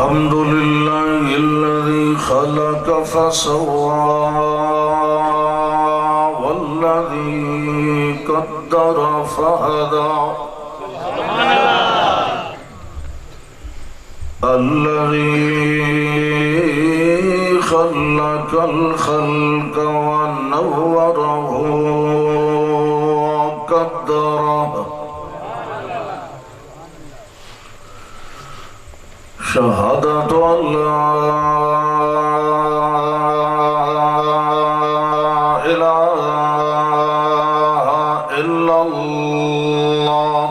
الحمد لله الذي خلق فسوى والذي قدر فهدى الذي خلق الخلق ونوره وقدره شهادة أن لا إله إلا الله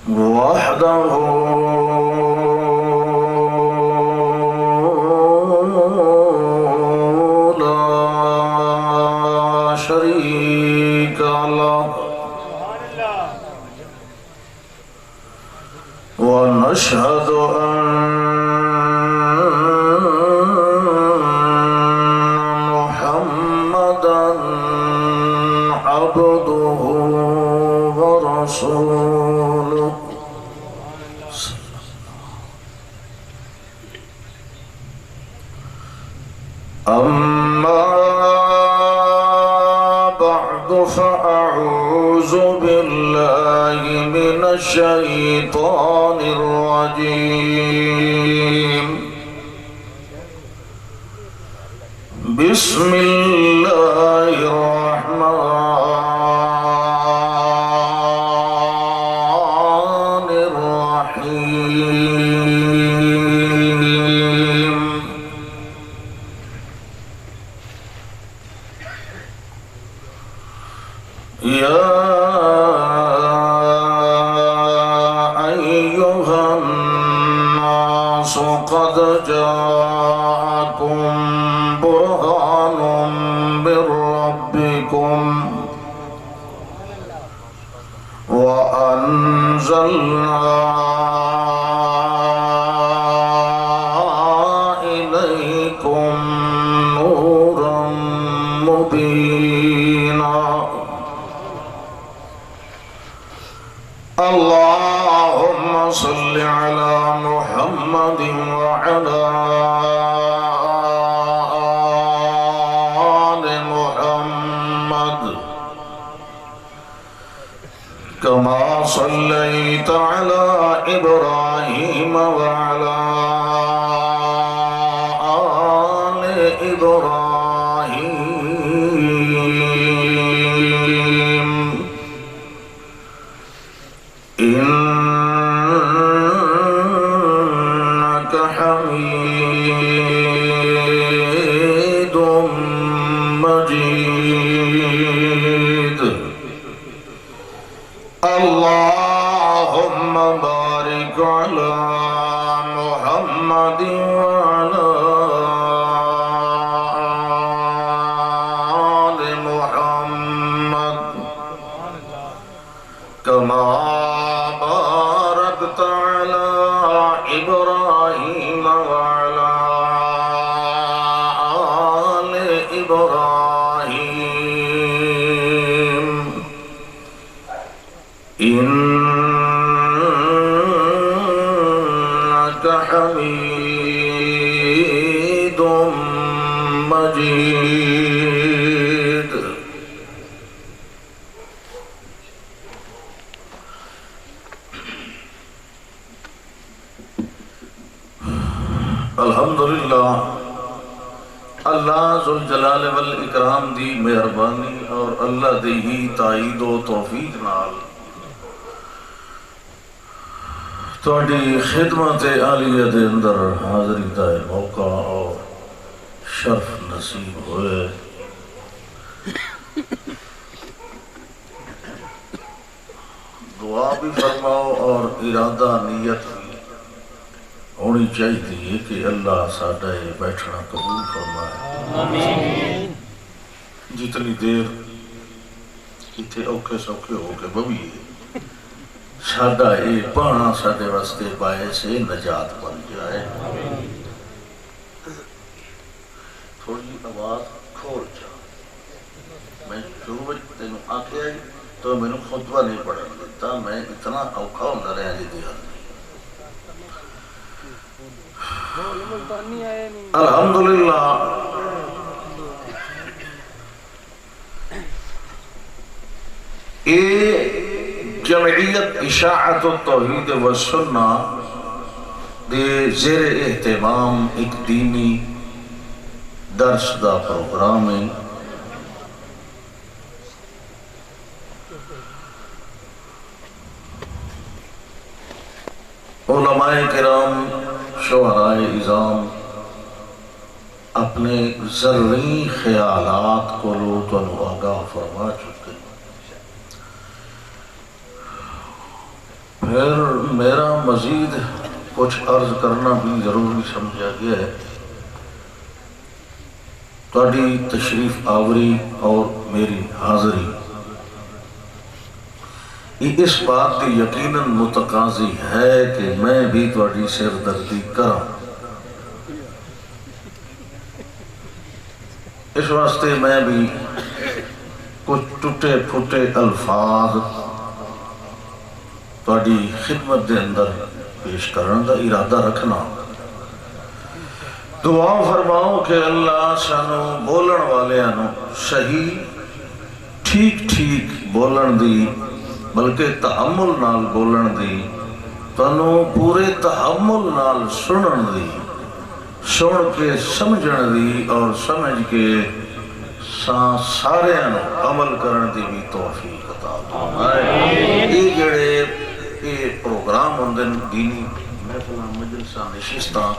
وحده لا شريك له ونشهد أن محمدًا عبده ورسوله أما بعد فأعوذ بالله من الشيطان الرجيم بسم الله الرحمن الرحيم يا أيها الناس قد جاءكم برهان من ربكم وأنزلنا إليكم نورا مبينا اللهم صل على محمد وعلى آل محمد كما صليت على إبراهيم وعلى آل إبراهيم إنك حميد مجيد اللهم بارك على محمد وعلى آل محمد كما باركت على إبراهيم وعلى آل إبراهيم إنك حميد مجيد الحمدللہ اللہ ذوالجلال والاکرام دی مہربانی اور اللہ دی ہی تائید و توفیق نال تواڈی خدمت عالیہ دے اندر حاضری دا موقع اور شرف نصیب ہوئے دعا بھی فرماؤ اور ارادہ نیت بھی ہونی چاہیے کہ اللہ ساڈا یہ بیٹھنا قبول فرمائے آمین جتنی دیر اتنے اوکھے سوکھے ہو کے بویے ساڈا یہ پڑھنا ساڈے واسطے باعث نجات بن جائے تھوڑی آواز کھول جا میں شروع میں تینوں آکھیا تو میں نے خطبہ نہیں پڑھن دے دیتا میں اتنا اوکھا ہوتا رہا جی دی حال الحمدللہ یہ جمعیت اشاعت التوحید والسنہ دے زیر اہتمام ایک دینی درس دا پروگرام ہے. علماء کرام شعراء عظام اپنے ذرعی خیالات کو لوگوں آگاہ فرما چکے. پھر میرا مزید کچھ عرض کرنا بھی ضروری سمجھا گیا ہے. تہاڈی تشریف آوری اور میری حاضری یہ اس بات کی یقیناً متقاضی ہے کہ میں بھی تہاڈی سردردی کراں. اس واسطے میں بھی کچھ ٹوٹے پھوٹے الفاظ تہاڈی خدمت دے اندر پیش کرنے کا ارادہ رکھنا. دعا فرماؤ کہ اللہ سانو بولن والے صحیح ٹھیک ٹھیک بولن دی بلکہ تحمل نال بولن دی تانو پورے تحمل نال سنن دی سن کے سمجھن دی اور سمجھ کے سارے عمل کرن دی بھی توفیق عطا فرمائے. یہ جڑے یہ پروگرام ہوندے دینی محفلاں مجلساں نشستاں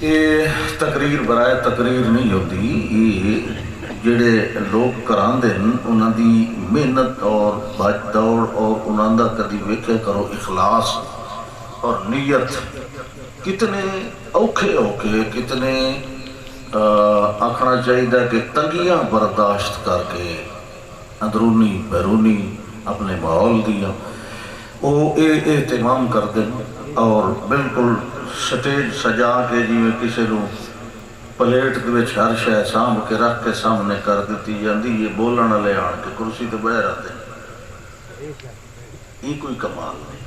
یہ تقریر برائے تقریر نہیں ہوتی. یہ جڑے لوگ کراندے انہاں دی محنت اور بھاج دوڑ اور انہاں دا کدی ویکھے کرو اخلاص اور نیت کتنے اوکھے اوکھے کتنے آکھنا چاہیے کہ تنگیاں برداشت کر کے اندرونی بیرونی اپنے ماحول دیا وہ اہتمام کرتے ہیں اور بالکل سٹیج سجا کے جی میں کسی نو پلیٹ کے ہر شے سامھ کے رکھ کے سامنے کر دیتی جاندی. یہ بولن والے آن کے کرسی تے بہ رہتے ہیں. یہ کوئی کمال نہیں.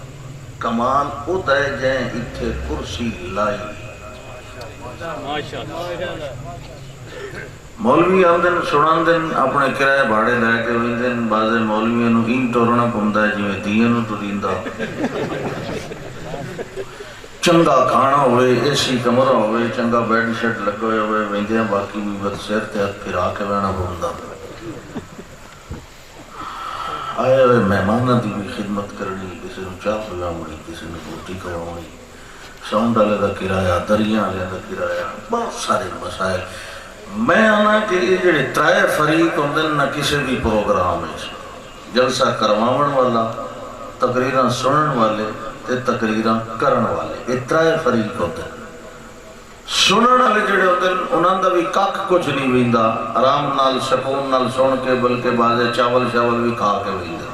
کمال ہوتا ہے جائیں اتھے کرسی لائی. مولوی آمدن سنان دن اپنے کرائے بھاڑے لے کے ویندن. بعض مولویوں نو این ٹورنا پوندا ہے جویں دیاں نو ٹریندا. چنگا کھانا ہوئے اے سی کمرہ ہوئے چنگا بیڈ شیٹ لگے ہوئے ویندیاں باقی بھی بد سیر تے ہاتھ پھرا کے بہنا پوندا. آئے ہوئے مہماناں دی بھی خدمت کرنی, کسی نو چاہ پلاونی, کسی نو روٹی کھواونی, ساؤنڈ والے دا کرایہ, دریاں والے دا کرایہ, بہت سارے مسائل. میں آنا کہ یہ جڑے ترائے فریق ہوندے نہ کسی بھی پروگرام ہے جلسہ کرواون والا, تقریراں سنن والے تے تقریراں کرن والے, یہ ترائے فریق ہوندے. سنن والے جڑے ہوندے انہاں دا بھی کک کچھ نہیں ویندا, آرام نال سکون نال سن کے بلکہ بعض چاول شاول بھی کھا کے ویندے.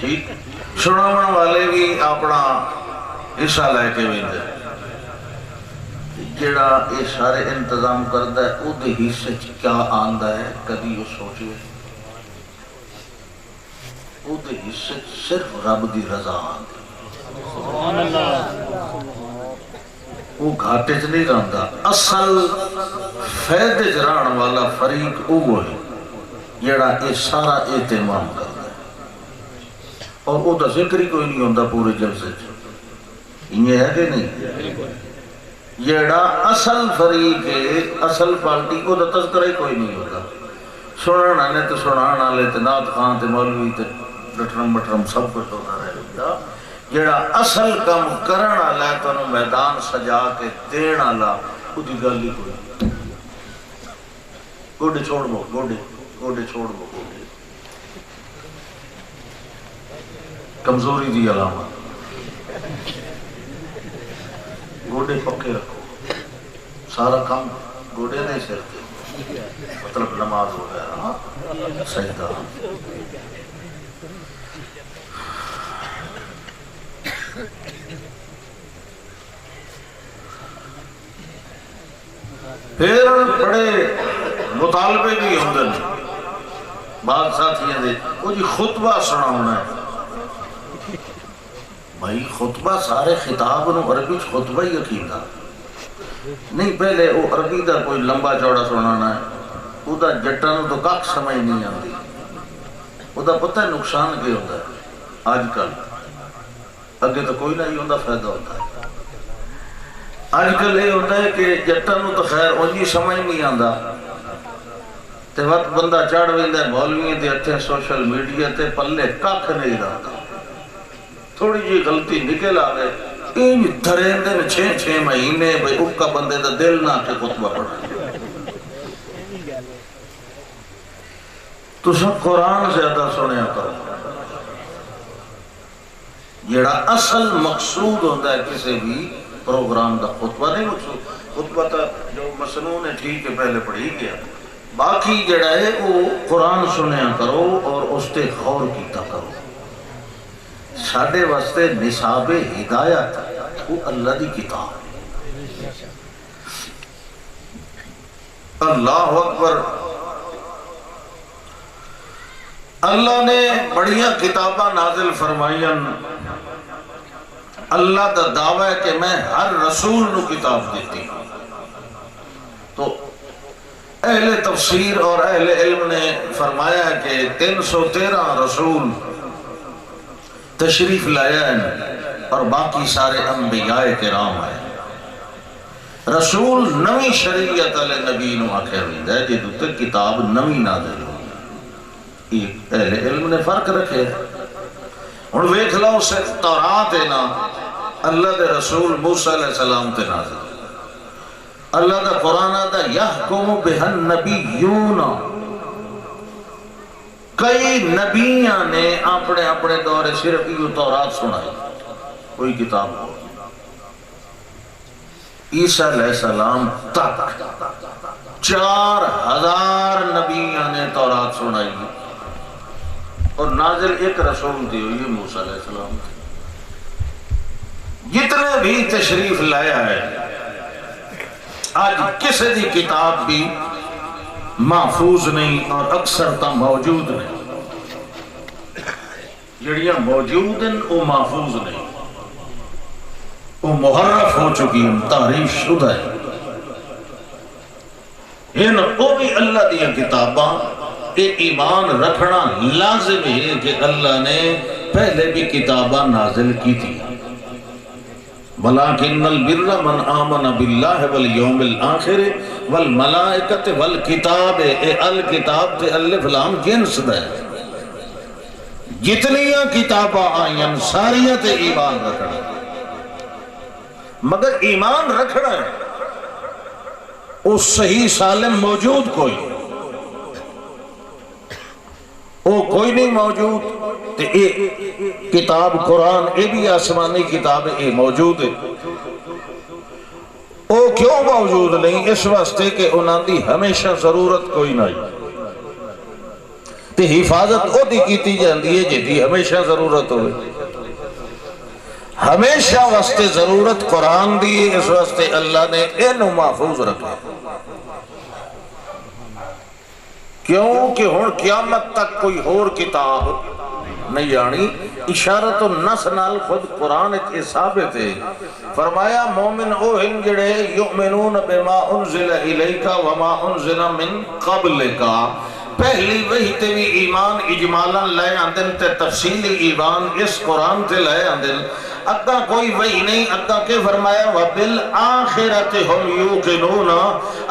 ٹھیک, سناون والے بھی اپنا حصہ لے کے ویندے. جڑا یہ سارے انتظام کرتا ہے او دے حصے کیا آندا ہے کدی وہ سوچے؟ او دے حصے صرف رب دی رضا آندی. سبحان اللہ. وہ گھاٹے چ نہیں رہندا. اصل فائدے چ رہن والا فریق او ہے جڑا یہ سارا اہتمام کرتا ہے اور او دا ذکر ہی کوئی نہیں ہوندا پورے جلسے چ. یہ ہے کہ نہیں؟ جیڑا اصل فریق ہے اصل پارٹی کو دا تذکرہ ہی کوئی نہیں ہوتا. سنن والے تے سنان والے تے نعت خان تے مولوی تے ڈٹرم بٹرم سب کچھ ہوتا رہتا. جیڑا اصل کام کرن والا ہے تانوں میدان سجا کے دین والا او دی گل ہی کوئی نہیں. گوڈے چھوڑ دو, گوڈے گوڈے چھوڑ دو, گوڈے کمزوری دی علامت. گوڈے پکے رکھو, سارا کام گوڈے نہیں سر تے, مطلب نماز وغیرہ سجدہ. پھر بڑے مطالبے بھی ہوندے. بعض ساتھیاں دے وہ جی خطبہ سناونا ہے, بھائی خطبہ سارے خطاب نو عربی خطبہ ہی عقیدہ نہیں، پہلے وہ عربی دا کوئی لمبا چوڑا سنانا ہے، وہ دا جٹاں نو تو کک سمجھ نہیں آتی، وہ دا پتہ ہے نقصان کیا ہوتا ہے آج کل، اگے تو کوئی نہیں ہوتا فائدہ ہوتا ہے۔ آج کل یہ ہوتا ہے کہ جٹاں نو تو خیر انجی سمجھ نہیں آتا، تے وقت بندہ چڑھ ویندا ہے مولویوں دے ہتھے سوشل میڈیا تے پلے ککھ نہیں رہتا، تھوڑی جی غلطی نکل آوے این دھریندے نے 6 مہینے بھئی اکا بندے دا دل نہ کے خطبہ پڑھا۔ تو سب قرآن زیادہ سنیا کرو، جیڑا اصل مقصود ہوتا ہے کسی بھی پروگرام دا خطبہ نہیں مقصود، خطبہ تا جو مسنون ہے ٹھیک ہے پہلے پڑھی گیا، باقی جڑا ہے وہ قرآن سنیا کرو اور اس تے غور کیتا کرو۔ ساڑھے واسطے نصاب ہدایت وہ اللہ دی کتاب، اللہ اکبر۔ اللہ نے بڑیاں کتاباں نازل فرمائیاں، اللہ دا دعویٰ ہے کہ میں ہر رسول نو کتاب دیتی ہوں۔ تو اہل تفسیر اور اہل علم نے فرمایا ہے کہ 313 رسول تشریف لایا ہے اور باقی سارے انبیاء کرام ہیں۔ رسول نوی شریعت علی نبی نو آخر ہوئی ہے، جدو تک کتاب نوی نازل ہوئی، اہل علم نے فرق رکھے ہیں۔ اور ویکھ لو سے تورات ہے نا اللہ دے رسول موسیٰ علیہ السلام تے نازل، اللہ دا قرآن دا یحکم بہ النبیون، کئی نبیاں نے اپنے اپنے دور صرف یہ تورات سنائی، کوئی کتاب ہو۔ عیسیٰ علیہ السلام تک 4000 نبیاں نے تورات سنائی اور نازل ایک رسول دی ہوئی موسیٰ علیہ السلام تھی۔ جتنے بھی تشریف لایا ہے آج کسی دی کتاب بھی محفوظ نہیں اور اکثر تا موجود نہیں، جڑیاں موجود ہیں وہ محفوظ نہیں، وہ محرف ہو چکی ہیں، تحریف شدہ ہے۔ ان وہ بھی اللہ دیا کتاباں کہ ایمان رکھنا لازم ہے کہ اللہ نے پہلے بھی کتاباں نازل کی تھی۔ وَلَكِنَّ الْبِرَّ مَنْ آمَنَ بِاللَّهِ وَالْيَوْمِ الْآخِرِ وَالْمَلَائِكَةِ وَالْكِتَابِ، اے الکتاب تے الف لام جنس دے، جتنیاں کتاباں آئین ساریاں تے ایمان رکھنا، مگر ایمان رکھنا ہے اس صحیح سالم موجود کوئی، وہ کوئی نہیں موجود، تے اے کتاب قرآن اے بھی آسمانی کتاب اے موجود ہے۔ وہ کیوں موجود نہیں؟ اس واسطے کہ انہاں دی ہمیشہ ضرورت کوئی نہیں، تے حفاظت او دی کیتی جاندی ہے جدی ہمیشہ ضرورت ہوئے۔ ہمیشہ واسطے ضرورت قرآن دی، اس واسطے اللہ نے انہوں محفوظ رکھا، کیونکہ ہن قیامت تک کوئی اور کتاب نہیں آنی۔ اشارت النس نال خود قرآن کے ثابت ہے، فرمایا مومن او ہن جڑے یؤمنون بما انزل الیکا وما انزل من قبلکا، پہلی وحی تے بھی ایمان اجمالا لائے آندن تے تفصیلی ایمان اس قرآن تے لائے آندن، اگا کوئی وحی نہیں، اگا کے فرمایا وَبِالْآخِرَةِ هُمْ يُوقِنُونَ،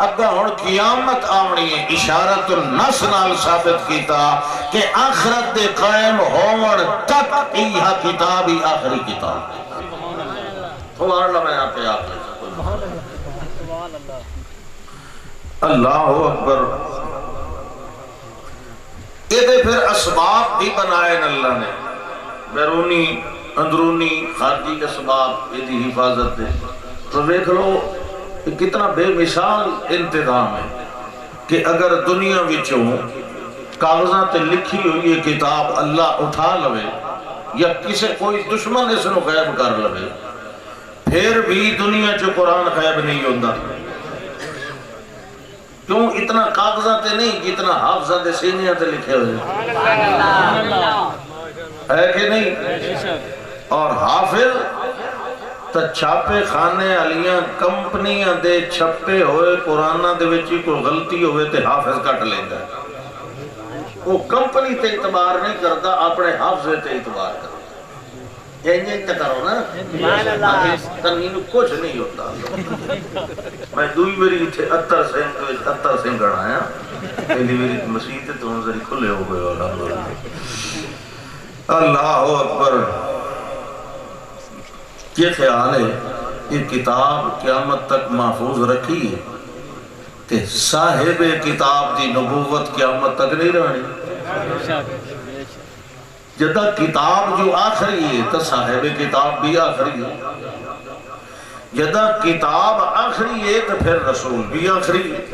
اگا ہن قیامت آونی ہے، اشارت النس نال ثابت کیتا کہ آخرت دے قائم ہون تک ایہا کتاب ہی آخری کتاب۔ سبحان اللہ، میں آپ پہ آپ اللہ اکبر۔ یہ دے پھر اسباب بھی بنائے اللہ نے، بیرونی اندرونی خارجی اسباب، یہ دی حفاظت دے۔ تو دیکھ لو کتنا بے مثال انتظام ہے کہ اگر دنیا وچوں کاغذات لکھی ہوئی یہ کتاب اللہ اٹھا لوے یا کسی کوئی دشمن اس نو غائب کر لوے، پھر بھی دنیا چو قرآن غائب نہیں ہوتا۔ کیوں؟ اتنا کاغذات نہیں جتنا حافظہ دے سینیاں تے لکھے ہوئے ہے کہ نہیں؟ اور حافظ تا چھاپے خانے علیاں کمپنیاں دے چھپے ہوئے قرآنہ دے وچی کوئی غلطی ہوئے تے حافظ کٹ لیندہ ہے۔ وہ کمپنی تے اعتبار نہیں کرتا، اپنے حافظے تے اعتبار کرتا۔ یہ کرو نا تنین کچھ نہیں ہوتا۔ میں دوئی میری تھے اتر سنگڑ آیا، پہلی میری مسیح تے تو انظری کھلے ہو گئے اللہ اکبر۔ یہ خیال ہے یہ کتاب قیامت تک محفوظ رکھی ہے کہ صاحب کتاب دی نبوت قیامت تک نہیں رہنی۔ جدہ کتاب جو آخری ہے تو صاحب کتاب بھی آخری ہے، جدہ کتاب آخری ہے تو پھر رسول بھی آخری ہے۔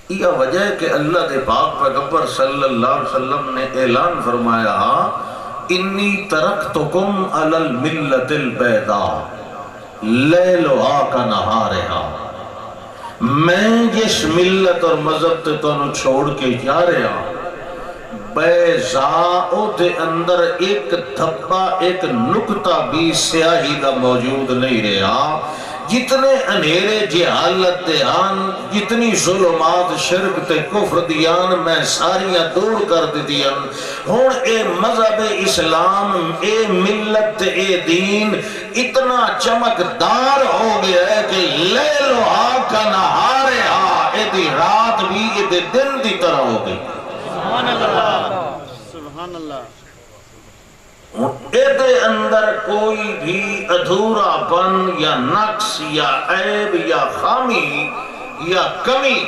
یہ وجہ ہے کہ اللہ دے پاک پیغمبر صلی اللہ علیہ وسلم نے اعلان فرمایا انی ترکتکم علی الملت البیضاء لیلہا کنہارہا، میں جس ملت اور مذہب تے تو چھوڑ کے جا رہا بیضاء دے اندر ایک دھبا ایک نکتہ بھی سیاہی دا موجود نہیں رہا، جتنے انہیرے جہالت دیان، جتنی ظلمات شرک تے کفر دیان میں ساریاں دور کر دیان، ہون اے مذہب اسلام اے ملت اے دین اتنا چمکدار ہو گیا ہے کہ لیلہا کا نہارہا، اے دی رات بھی اے دی دن دی طرح ہو گئی۔ سبحان اللہ سبحان اللہ۔ اے اندر کوئی بھی ادھورا پن یا نقص یا عیب یا خامی یا کمی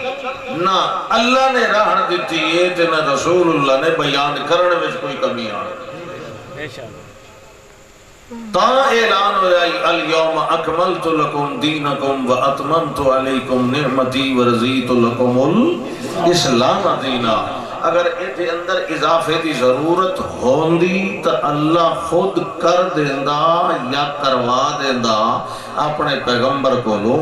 نہ اللہ نے راہ دیتی ہے تے نہ رسول اللہ نے بیان کرنے میں کوئی کمی آنے۔ تا اعلان ہو جائی الیوم اکملت لکم دینکم و اتممت علیکم نعمتی و رضیت لکم الاسلام دینا۔ اگر ایتے اندر اضافے دی ضرورت ہوندی تو اللہ خود کر دیندہ یا کروا دیندہ اپنے پیغمبر کو لو۔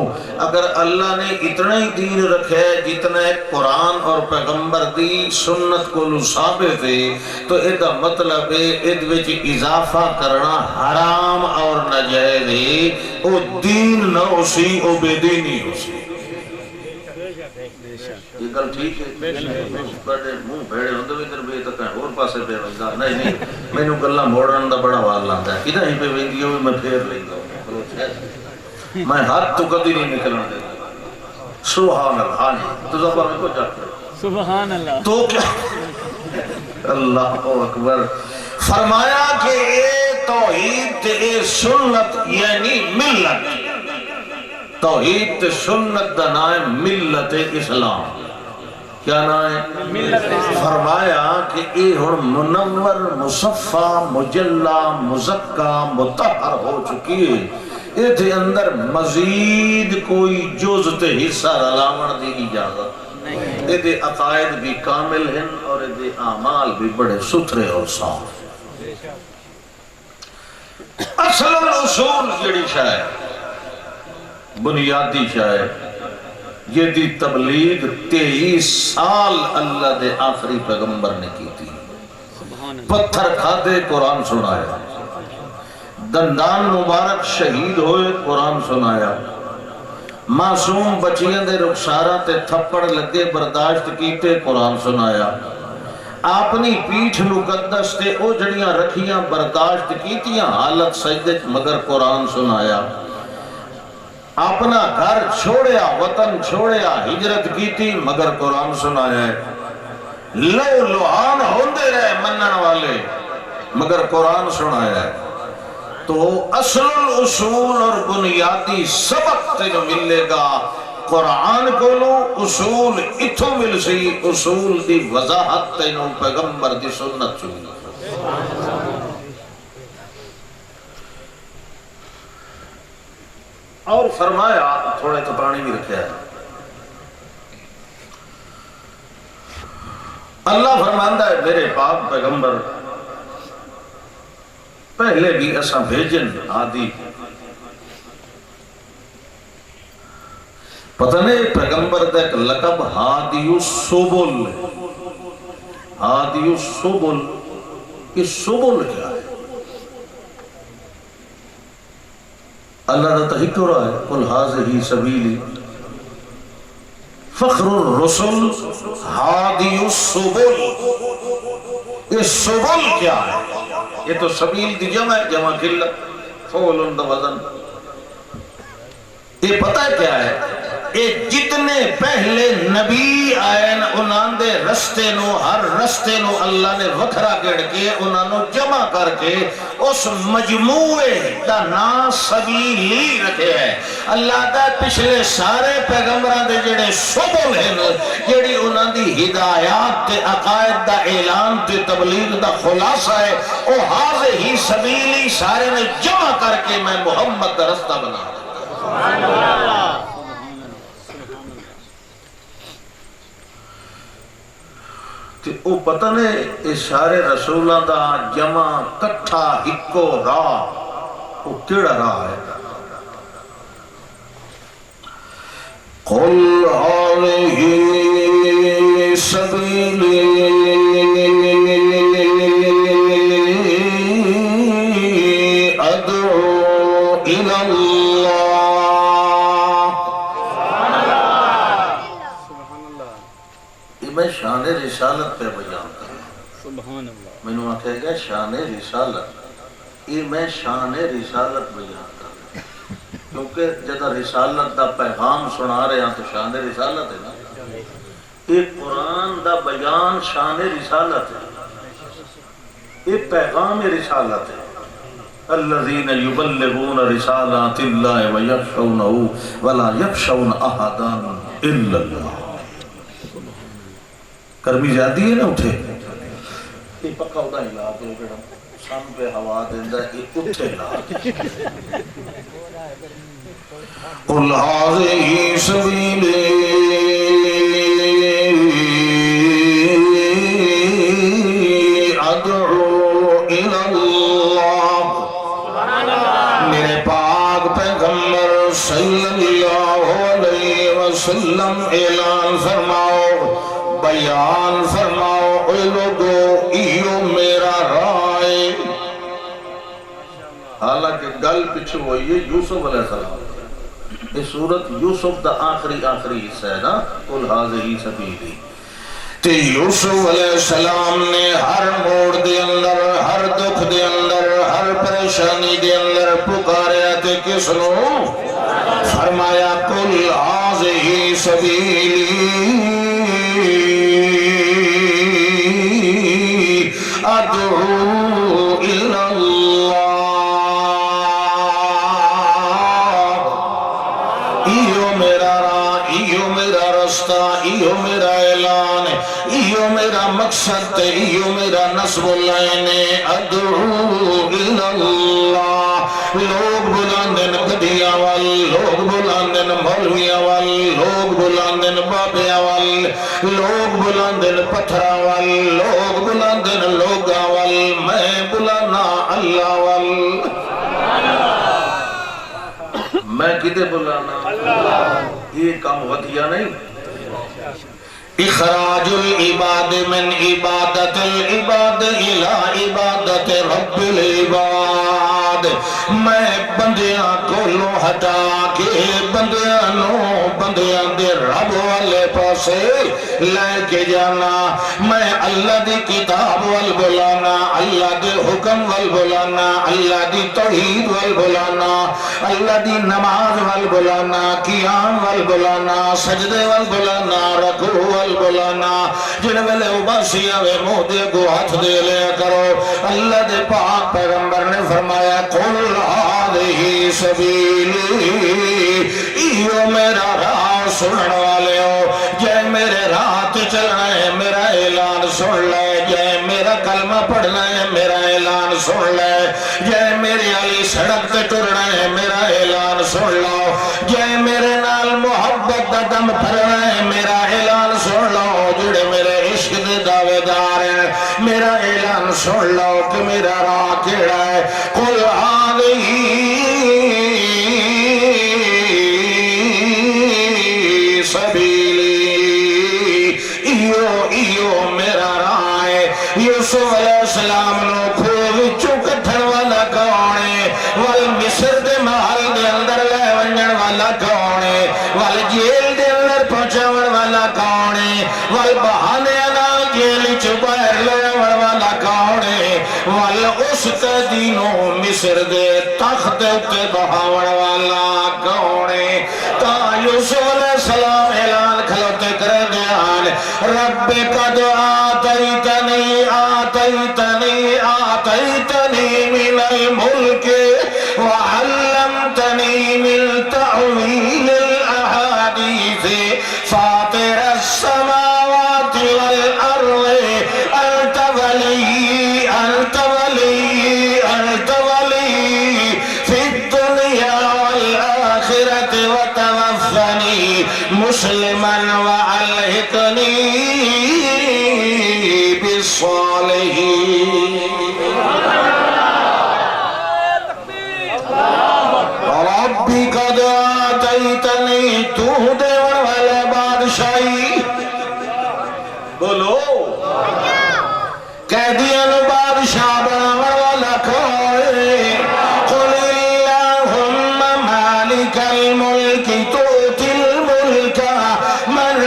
اگر اللہ نے اتنا ہی دین رکھے جتنا ایک قرآن اور پیغمبر دی سنت کو لو ثابت ہے تو ایدہ مطلب ہے اید وچ اضافہ کرنا حرام اور ناجائز ہے، او دین نہ اسی او بے دینی اسی۔ یہ گل ٹھیک ہے؟ بڑے منہ بھیڑے ہوندے بھی ادھر بھی تک اور پاسے پہ ویندا نہیں میں نو گلاں موڑن دا بڑا وال لاندا ہے کدھر ہی پہ ویندی ہوئی میں پھیر لیندا میں ہاتھ تو کدی نہیں نکلن دے۔ سبحان اللہ، ہاں جی تو زبان میں کو جاتا ہے سبحان اللہ تو کیا اللہ اکبر۔ فرمایا کہ اے توحید اے سنت یعنی ملت، توحید سنت دا نام ملت اسلام، کیا نام ہے؟ فرمایا کہ اے ہن منور مصفہ مجلہ مزکہ مطہر ہو چکی ہے، اے تھے اندر مزید کوئی جز تے حصہ رلاون دی اجازت اے دے عقائد بھی کامل ہیں اور اے دے اعمال بھی بڑے ستھرے اور صاف۔ اصل الاصول جڑی شاید بنیادی شاید یہ دی تبلیغ 23 سال اللہ دے آخری پیغمبر نے کی تھی۔ پتھر کھادے قرآن سنایا، دندان مبارک شہید ہوئے قرآن سنایا، معصوم بچیاں دے رخسارہ تے تھپڑ لگے برداشت کیتے قرآن سنایا، اپنی پیٹھ مقدس تے او جڑیاں رکھیاں برداشت کیتیاں حالت سجدت مگر قرآن سنایا، اپنا گھر چھوڑیا وطن چھوڑیا ہجرت کی تھی مگر قرآن سنایا ہے، لو لوہان ہوندے رہے منن والے مگر قرآن سنایا ہے۔ تو اصل الاصول اور بنیادی سبق تینوں ملے گا قرآن کو لو، اصول اتھو مل سی، اصول دی وضاحت تینوں پیغمبر دی سنت چلی۔ اور فرمایا تھوڑے تو پانی بھی رکھا ہے، اللہ فرماندہ ہے میرے پاک پیغمبر پہلے بھی ایسا بھیجن آدھی پتہ نہیں پیغمبر دا ایک لقب ہادی السبل، ہادی السبل، یہ سبل کیا ہے؟ اللہ دا تحقیق رہا ہے قل ھذہ سبیلی فخر الرسل ہادی السبل. یہ سبل کیا ہے؟ یہ تو سبیل دی جمع ہے، جمع قلت، فعل دا وزن. یہ پتہ ہے کیا ہے؟ یہ جتنے پہلے نبی آئے نا انہاں دے رستے نو، ہر رستے نو اللہ نے وکھرا کر کے انہاں نو جمع کر کے اس مجموعے دا نام سبیلی رکھے ہے. اللہ دا پچھلے سارے پیغمبران دے جڑے سبل ہیں، جڑی انہاں دی ہدایات تے عقائد دا اعلان تے تبلیغ دا خلاصہ ہے، او ھذہ ہی سبیلی سارے نے جمع کر کے میں محمد دا رستہ بنا دیا. سبحان اللہ. او پتہ نے اشارے رسولہ دا جمع کٹھا ہکو راہ، او کیڑا راہ ہے؟ قل ھذہ سبیلی ادعو الی اللہ. میں شان رسالت پہ بیان کروں. سبحان اللہ. میں نے آکھے گا شان رسالت، یہ میں شان رسالت بیان کروں کیونکہ جدہ رسالت دا پیغام سنا رہے ہیں تو شان رسالت ہے نا. یہ قرآن دا بیان شان رسالت ہے، یہ پیغام رسالت ہے. الذین یبلغون رسالات اللہ ویخشونہ ولا یخشون احدا الا اللہ. گرمی زیادہ ہے نا اٹھے، یہ پکا ہوتا علاق ہے جڑا سن پہ ہوا دیندہ ہے، یہ اٹھے علاق. قل ھذہ سبیلی ادعو الی اللہ. میرے پاک پیغمبر صلی اللہ علیہ وسلم اعلان فرماؤ، بیان فرماؤ، اے لوگو ایو میرا رائے. حالانکہ گل پچھو ہوئی ہے یوسف علیہ السلام. یہ سورت یوسف دا آخری حصہ ہے نا، قل ھذہ سبیلی. تے یوسف علیہ السلام نے ہر موڑ دے اندر، ہر دکھ دے اندر، ہر پریشانی دے اندر پکاریا تے کس نو؟ فرمایا قل ھذہ سبیلی ادعو الی اللہ. ایو میرا راہ، ایو میرا رستہ، ایو میرا اعلان، ایو میرا مقصد، ایو میرا نصب العین. ادعو الی اللہ. لوگ بلاندن گدیاں وال، لوگ بلاندن مولویاں وال، لوگ بلاندن بابیاں وال، لوگ بلاندن پتھراں وال، لوگ بلاندن لوگاں وال، میں بلانا اللہ وال. میں کدے بلانا اللہ. یہ کام ودیا نہیں. اخراج العباد من عبادت العباد الى عبادت رب العباد. میں بندیاں کولوں ہٹا کے بندیاں نو بندیاں دے رب والے پاسے لے کے جانا. میں اللہ دی کتاب وال بلانا، اللہ دے حکم وال بلانا، اللہ دی توحید وال بلانا، اللہ دی نماز وال بلانا، قیام وال بلانا، سجدے وال بلانا، رکوع وال بلانا. جن ویلے اباسی آوے منہ دے کو ہاتھ دے لیا کرو. اللہ دے پاک پیغمبر نے فرمایا قل ھذہ سبیلی، ایو میرا راہ سنن والے ہو. جے میرے راہ تے چلنا ہے میرا اعلان سن لے، جے میرا کلمہ پڑھنا ہے میرا اعلان سن لے، جے میری علی سڑک تے ٹرنا ہے میرا اعلان سن لو، جے میرے نال محبت دا دم پھرنا ہے میرا اعلان سن لو. جڑے میرے عشق دے دعوے دار ہیں میرا اعلان سن لو کہ میرا راہ کیڑا ہے. قل ھذہ سبیلی، ایو میرا راہ ہے. یوسف علیہ السلام نو کھو وچوں کٹھن والا کون ہے؟ وال مصر دے محل دے ونجن والا کون ہے وال جیل دے اندر پہنچاون والا کون ہے وال بہانے نال جیل چ باہر لے والا کون ہے وال اس قیدینوں مصر دے تخت تے بہاون والا کون ہے تا یوسف علیہ السلام اعلان کھلوتے کر دیان رب قد آتیتنی آتیتنی آتیتنی من الملک وعلمتنی من تعویل الاحادیث فاطر السماوات والارض انت ولی انت ولی انت ولی فی الدنیا والآخرت وتوفنی مسلما وعلحقنی بالصالحین ربی قد آتیتنی تو دیون والے بادشاہی بولو قیدیان بادشاہ بناون والا کوئی قل اللہم مالک الملک تؤتی الملک من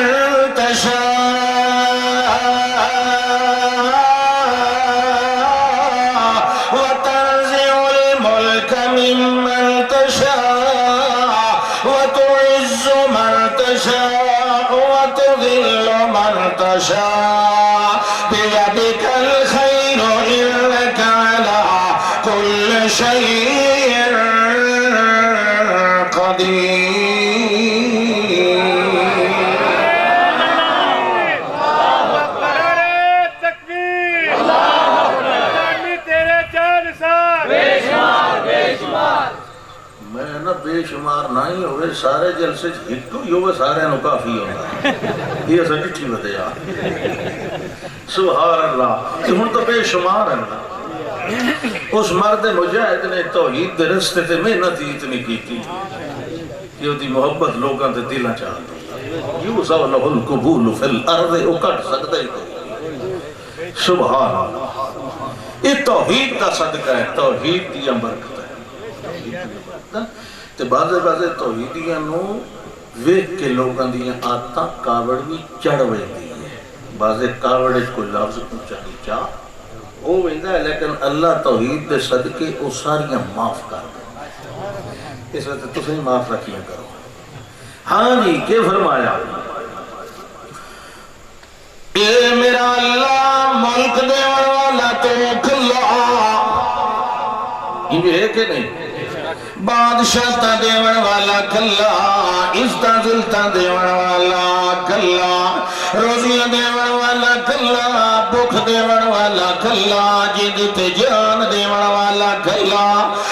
تشاء وتنزع الملك ممن تشاء وتعز من تشاء وتذل من تشاء بيدك الخير إنك على كل شيء قدير میں نہ بے شمار نہ ہی ہوئے سارے جلسے ہٹو ہی ہوئے سارے انہوں کافی ہوگا یہ ایسا جٹھی بتے یا سبحان اللہ کہ ہن تو بے شمار ہے اس مرد مجاہد نے توحید دے رستے تے محنت ہی اتنی کی تھی کہ وہ دی محبت لوگاں تے دلہ چاہتا یوسع لہ القبول فی الارض اکٹ سکتے ہی سبحان اللہ یہ توحید کا صدقہ ہے توحید دی برکت ہے تے بازے توحیدیاں نو ویکھ کے لوگاں دیاں آتاں کاوڑ بھی چڑھ ویندی ہے بازے کاوڑ کوئی لفظ اونچا نیچا وہ ویندا ہے لیکن اللہ توحید دے صدقے او ساریاں معاف کر دے اس وقت تسیں معاف رکھیا کرو ہاں جی کہ فرمایا اے میرا اللہ ملک دیون والا تو کھلا یہ ہے کہ نہیں بادشاہ تا دیون والا کھلا عزتاں ذلتاں دیون والا کھلا روزیاں دیون والا کھلا بھوک دیون والا کھلا جد تے جان دیون والا کھلا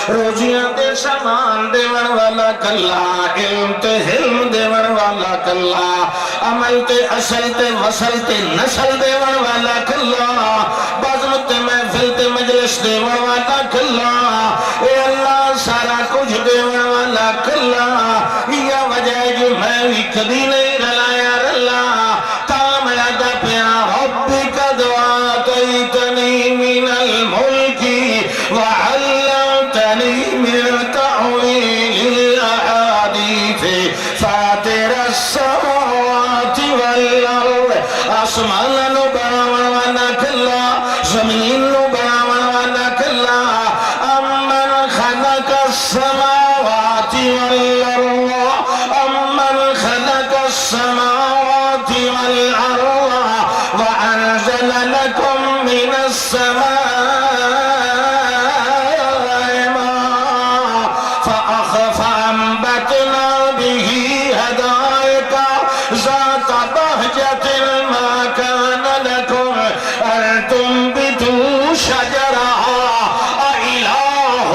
روزیاں تے سامان دیون والا کھلا علم تے حلم دیون والا کھلا عمل تے اصل تے وصل تے نسل دیون والا کھلا بزم تے محفل تے مجلس دیون والا کھلا اے اللہ سارا کچھ دیون والا کھلا یہ وجہ ہے جو میں بھی کبھی نہیں رلایا رلا تاملہ دا پیارا ربی قد آتیتنی من الملک وعلمتنی من تعویل الاحادیث فاطر السماوات والارض آسمان نو بناون والا کھلا زمین نو بناون والا کھلا امن خلق السماوات والارض امن خلق السماوات والارض وانزل لكم من السماء ماء فأنبتنا به حدائق ذات بهجة ما كان لكم أن تنبتوا شجرها أإله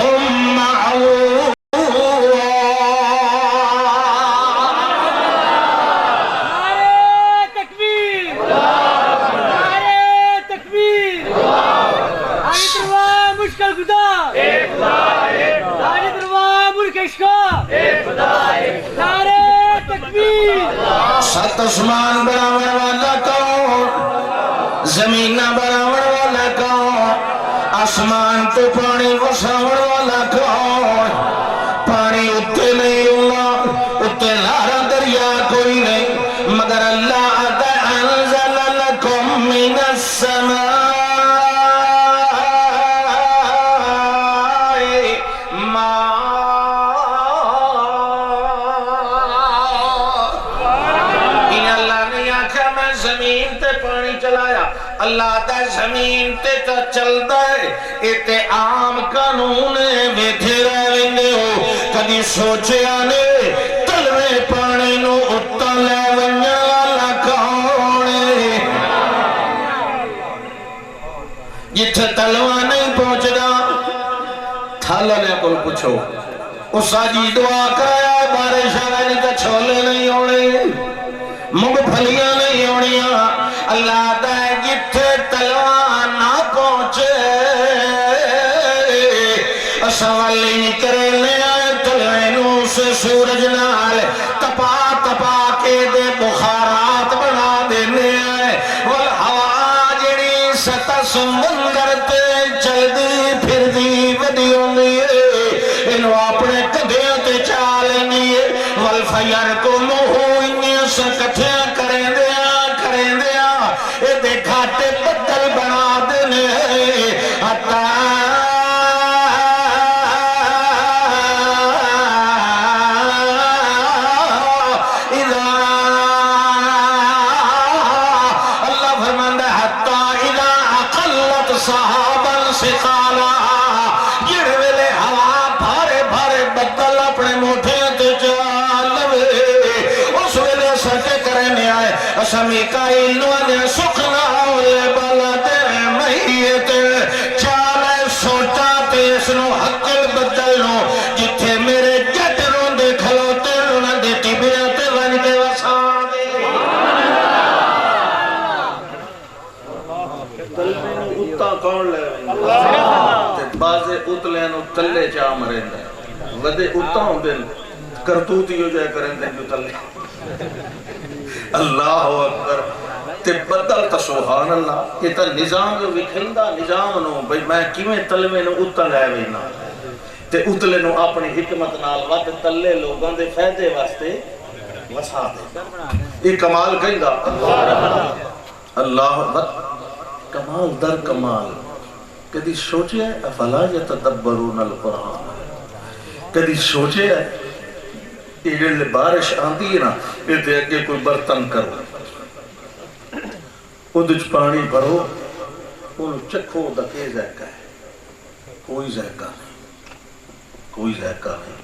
معه ست اسمان بناون والا کون زمین بناون والا کون آسمان تو پانی وساون والا کون پانی اتے نہیں ہونا اللہ دا زمین تے تا چلدا ہے اتے عام قانون بیٹھے رہندے ہو کدی سوچیا نے تلوے پانی نو اُتا لے ونجا والا کون ہے جتھے تلوا نہیں پہنچدا تھل والے کول پوچھو اس آجی دعا کرایا بارش آنے تا چھولے نہیں ہونے مگ پھلیاں نہیں ہونیاں اللہ دا جتھے تلوہ نہ پہنچے اسوالی کرے لے آئے تلوینوں سے سورج نال تپا تپا کے دے بخارات بنا دینے آئے والہوا جڑی ستا سمندر تے چل دی پھر دی ودیوں دیئے انہوں اپنے کدھیاں تے چالنیے والفیر کو موہوئیں سے کٹھیاں کریں دیا اے دیکھا تے بدل بنا دینے حتی اللہ فرماندہ حتی اذا اقلت صحابا سقالا جڑ ویلے ہوا بھارے بھارے بدل اپنے موٹھے تے چالوے اس ویلے سکے کرنے آئے اسا میکائیل نوانے سکھنا ہوئے بلد مہیت چالے سوٹا تیسنو حقل بدلنو جتھے میرے جٹ روندے کھلوتے رونا دیتی بیاتے ون کے وسان دے اُتا کون لے بازے اتلے نو تلے چاہ مرین دے ودے اُتا ہوں دن کرتوتی ہو جائے کریں دیں جو تلے اللہ اکبر تے بدل تا سبحان اللہ کہ تا نظام جو وکھندہ نظام نو بھئی میں کیویں تلوے نو اُتا لے وینا تے اتلے نو اپنی حکمت نال ود تلے لوگاں دے فیدے واسطے وسا دے یہ کمال کہندہ اللہ اکبر کمال در کمال کدی سوچے ہے افلا یتدبرون القرآن کدی سوچے ہے یہ جلے بارش آندی ہے نا یہ دے اگے کوئی برتن کرو ادھج پانی بھرو انہوں چکھو دا کے ذائقہ ہے کوئی ذائقہ نہیں کوئی ذائقہ نہیں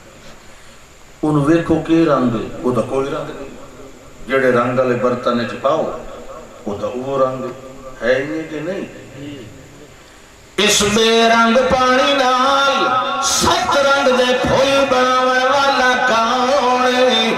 انہوں ویکھو کے رنگ وہ دا کوئی رنگ نہیں جڑے رنگ والے برتن چپاؤ وہ دا وہ رنگ ہے یہ کہ نہیں اس بے رنگ پانی نال ست رنگ دے پھول بناوے والا کون ہے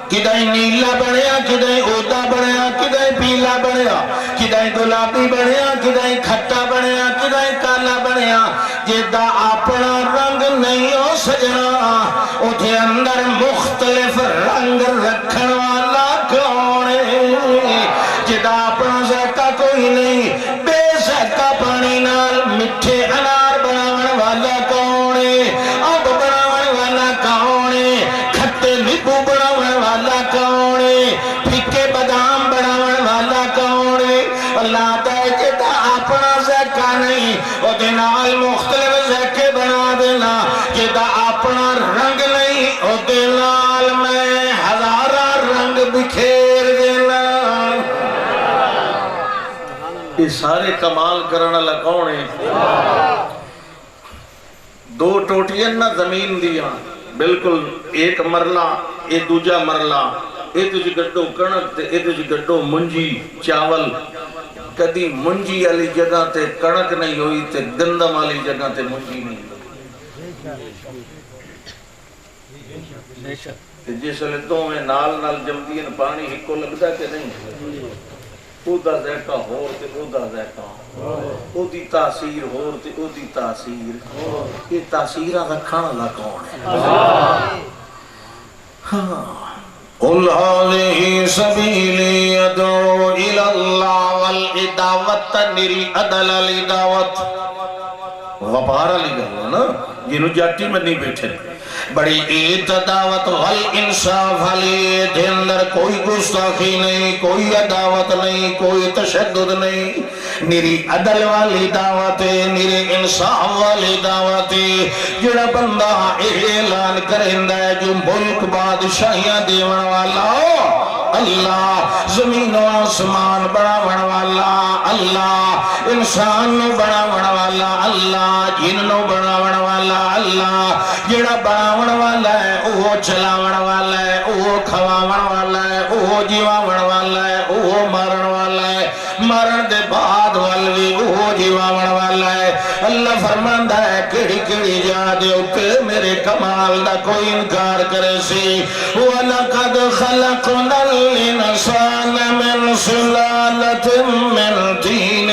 کدائی نیلا بنیا کدائی اودا بنیا کدائی پیلا بنیا کدائی گلابی بنیا کدائی کھٹا بنیا کدائی کالا بنیا جدہ اپنا رنگ نہیں ہو سجنا اتھے اندر مختلف رنگ رکھن والا کون ہے جدہ اپنا ذائقہ کوئی نہیں بے ذائقہ پانی نال مٹھے انار بناون والا کون ہے اب بناون والا کون ہے کھٹے نیبو بناون والا کون ہے پھکے بادام بناون والا کون ہے اللہ دے جدہ اپنا ذائقہ نہیں او دے نال مختلف ذائقے بنا دینا جدہ اپنا رنگ نہیں او دے نال میں ہزارہ رنگ بکھیر دینا یہ سارے کمال کرنا لکھونے دو ٹوٹیاں نہ زمین دیا بالکل ایک مرلہ ایک دوجہ مرلہ ایک دوجہ گڈو کنک تے ایک دوجہ گڈو منجی چاول کدی منجی علی جگہ تے کنک نہیں ہوئی تے گندم علی جگہ تے منجی نہیں ہوئی جس لئے دو میں نال نال جمدین پانی ہی کو لگتا کہ نہیں او دا ذائقہ ہور تے او دا ذائقہ او دی تاثیر ہور تے او دی تاثیر یہ تاثیرہ رکھانا لکھون ہے قل هذه سبيلي ادعو الى الله والدعوت نری عدل الدعوت وپارا لی گا نا جنہوں جاتی میں نہیں بیٹھے بڑی ایت دعوت والانصاف علی دے اندر کوئی گستاخی نہیں کوئی عداوت نہیں کوئی تشدد نہیں نری عدل والی دعوت نری انصاف والی دعوت جڑا بندہ اعلان کرندہ ہے جو ملک بادشاہیاں دیون والا اللہ زمین و آسمان بناون والا اللہ انسان نو بناون والا اللہ جن نو بناون والا اللہ جڑا بناون والا ہے وہ چلاون والا ہے وہ کھواون والا ہے وہ جیواون والا ہے وہ مرن والا ہے مرن دے بعد والوی وہ جیواون والا ہے اللہ فرماندا ہے کیڑی کیڑی جا دے اوتے میرے کمال دا کوئی انکار کرے سی وَلَقَدْ خَلَقْنَا الْإِنسَانَ مِنْ سُلَالَةٍ مِنْ طِينٍ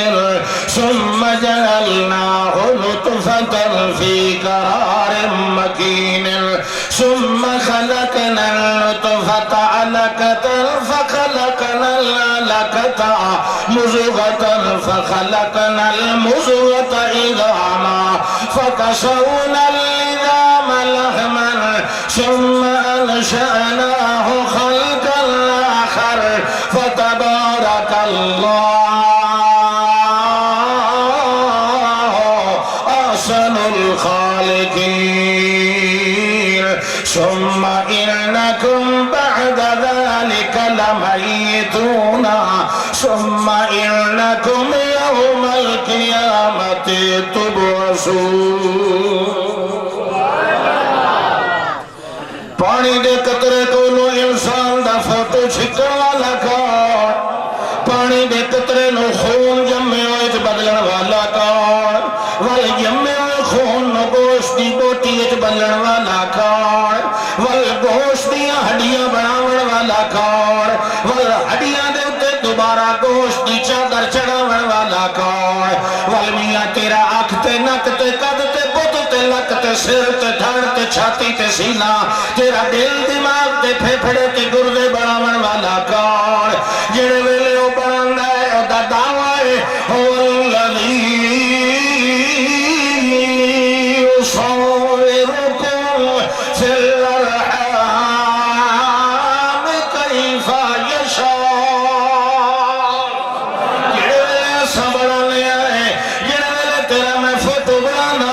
ثُمَّ جَعَلْنَاهُ نُطْفَةً فِي قَرَارٍ مَكِينٍ ثُمَّ خَلَقْنَا النُّطْفَةَ عَلَقَةً فَخَلَقْنَا الْعَلَقَةَ مُضْغَةً فَخَلَقْنَا الْمُضْغَةَ عِظَامًا فَكَسَوْنَا الْعِظَامَ لَحْمًا ثُمَّ أَنشَأْنَاهُ خَلْقًا آخَرَ فَتَبَارَكَ أحسن الخالقين ثم إنكم بعد ذلك لميتون ثم إنكم يوم القيامة تبعثون پانی دے قطرے کولو انسان دا فوٹو چھکن والا کون پانی دے قطرے نو خون جمے ہوئے بدلن والا کون وال جمے ہوئے خون نو گوشت دی بوٹی بدلن والا کون وال گوشت دیاں ہڈیاں بناون والا کون وال ہڈیاں دے اتے دوبارہ گوشت دی چادر چڑھاون والا کون وال میاں تیرا آنکھ تے نک تے قد تے لک تے سر تے دھڑ تے چھاتی تے سینہ تیرا دل دماغ تے پھیپھڑے تے گردے بناون والا کون جڑے ویلے او بناندا ہے او دا دعویٰ ہے الذی یصورکم فی الارحام کیف یشاء جڑے ویلے سب بنانے آئے جڑے ویلے تیرا میں فوٹو بنانا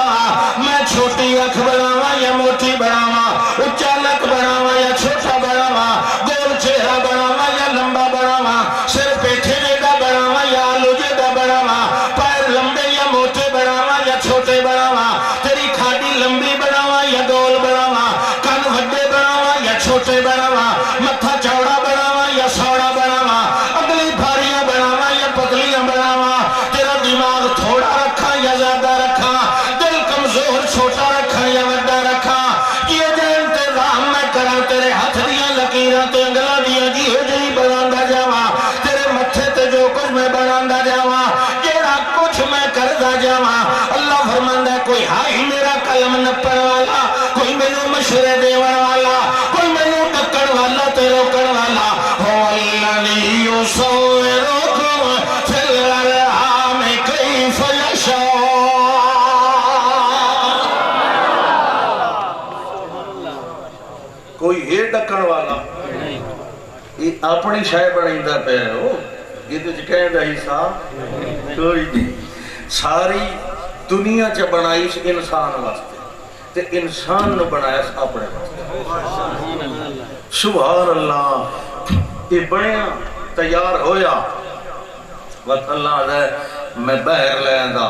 چھوٹی اکھ بناوا یا موٹی بناوا اچھا نک بناوا یا چھوٹا بناوا گول چہرہ بناوا یا لمبا بناوا سر پیٹھے جیدہ بناوا یا آلو جیدہ بناوا پیر لمبے یا موٹے بناوا یا چھوٹے بناوا تیری کھاڑی لمبی بناوا یا گول بناوا کان وڈے بناوا یا چھوٹے بناوا متھا چوڑا بناوا یا سوڑا بناوا اگلی بھاریاں بناوا یا پتلیاں بناوا تیرا دماغ تھوڑا رکھا یا زیادہ رکھا زور چھوٹا رکھا یا وڈا رکھا یہ جو انتظام میں کرا تیرے ہاتھ دیا لکیرہ تے انگلہ دیا جی ہو جی بناندہ جاوا تیرے متھے تے جو کچھ میں بناندہ جاوا جیڑا کچھ میں کردہ جاوا اللہ فرماندہ کوئی ہائی میرا کلم نپڑ والا کوئی مینو مشورے دیوان والا کوئی مینو ڈکڑ والا تے روکڑ والا ہو الذی یصورکم فی الارحام کیف یشاء کوئی یہ ڈکن والا یہ اپنی شاہ بنائندہ پہ ہو یہ تو کہیں دا حصہ کوئی نہیں ساری دنیا چا بنائیش انسان واسطے تے انسان نو بنایا اپنے واسطے سبحان اللہ یہ بنیا تیار ہویا وقت اللہ دے میں بہر لے آندا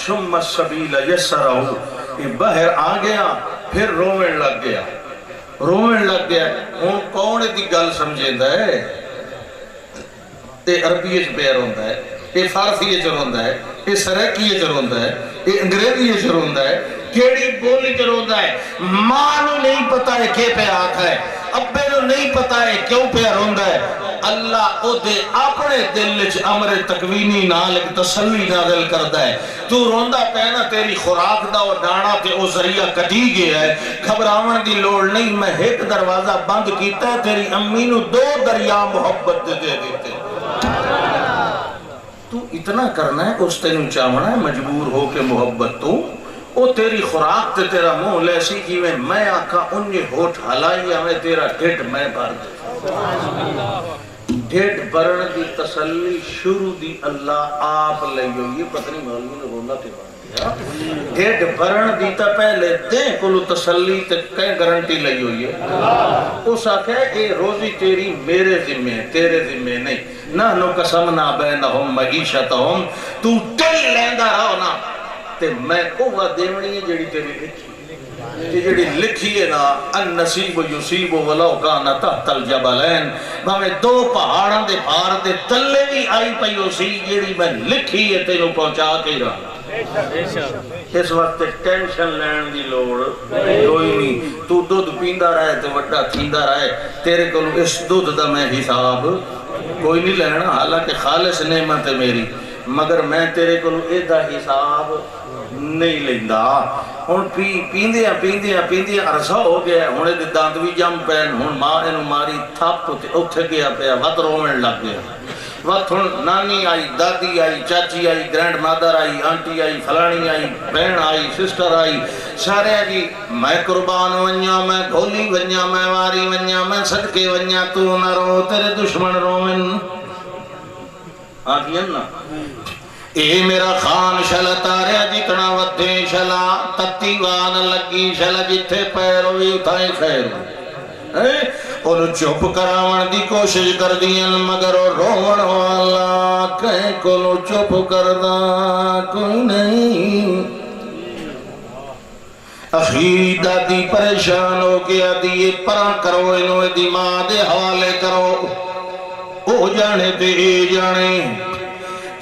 ثم السبیل یسرہو یہ بہر آ گیا پھر رومن لگ گیا رومن لگ گیا ہوں کون دی گل سمجھے دا ہے یہ عربی پیر ہوندہ ہے یہ فارسی چروندہ ہے یہ سریکی چروندہ ہے یہ انگریزی چروندہ ہے کیڑی بولی چروندہ ہے ماں نو نہیں پتا ہے کہ پہ آکھا ہے ابے نو نہیں پتا ہے کیوں پہ روندہ ہے اللہ او دے اپنے دل لچ امر تکوینی نالک تسلی نازل کردہ ہے تو روندہ پہنا تیری خوراک دا اور ڈانا تے او ذریعہ کٹی گیا ہے گھبراون دی لوڑ نہیں میں ایک دروازہ بند کیتا ہے تیری امی نو 2 دریا محبت دے دیتے تو اتنا کرنا ہے اس تینوں چاہنا ہے مجبور ہو کے محبت تو او تیری خوراک تے تیرا منہ لیسی کی میں آکھا انہی ہوٹ ہلائی ہمیں تیرا ڈھٹ میں بھر دے ڈھٹ بھرن دی تسلی شروع دی اللہ آپ لئیو یہ پتنی معلوم نے بولا کے بعد ڈھڈ بھرن دی تا پہلے دے کلو تسلی تے کہیں گارنٹی لئی ہوئی ہے. اس آکھے اے روزی تیری میرے ذمہ تیرے ذمہ نہیں. نحنو قسمنا بینہم معیشتہم تو ٹل لیندا رہو نا تے میں اوہ دیونی ہے جڑی تیری لکھی جڑی لکھی ہے نا النصیب یصیب ولو کان تحت الجبلین بھاویں دو پہاڑاں دے پار دے تلے بھی آئی پئی اسی جڑی میں لکھی ہے تینوں پہنچا کے رہا. اس وقت ٹینشن لین دی لوڑ کوئی نہیں. تو دودھ پیندا رہے تے وڈا تھیندا رہے. تیرے کو اس دودھ دا میں حساب کوئی نہیں لینا حالانکہ خالص نعمت ہے میری مگر میں تیرے کو ایدہ حساب نہیں لیندا. ہن پیندیاں پیندیاں پیندیاں عرصہ ہو گیا. ہن دے دانت بھی جم پین. ہن ماں اینو ماری تھپ تے اوتھے گیا پیا وت روون لگ گیا. وقت ہن نانی آئی دادی آئی چاچی آئی گرینڈ مادر آئی آنٹی آئی فلانی آئی بہن آئی سسٹر آئی سارے جی میں قربان ونجا میں گھولی ونجا میں واری ونجا میں صدقے ونجا تو نہ رو تیرے دشمن رومن آگین نا. اے میرا خان شل تاریا جتنا ودھے شلا تتی وان لگی شل جتھے پیر ہوئی اتھائیں خیر انہوں چپ کراون دی کوشش کر دیا مگر روون والا کہیں کو چپ کردہ کوئی نہیں. اخی دادی پریشان ہو گیا دیئے پرا کرو انہوں دی ماں دے حوالے کرو. او جانے تے اے جانے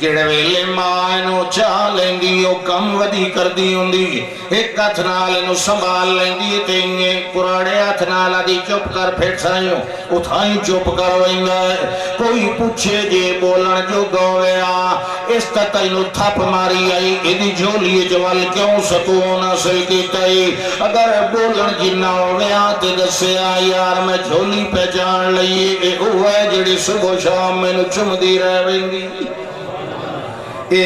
جڑے ویلے ماں انہوں چاہ لیندی او کم ودی کر دی ہوندی. ایک ہاتھ نال انہوں سنبھال لیندی تے انہیں قرآن ہاتھ نال دی چپ کر پھٹ سائیوں اتھائیں چپ کر وینگا. کوئی پوچھے جے بولن جو گویا اس تتا انہوں تھپ ماری آئی انہی جھولی جوال کیوں سکون حاصل کیتائی. اگر بولن جنہ ہویا تے دسے آئی یار میں جھولی پہچان لئیے اے اوہ جڑی صبح شام میں نو چم دی رہ وینگی. اے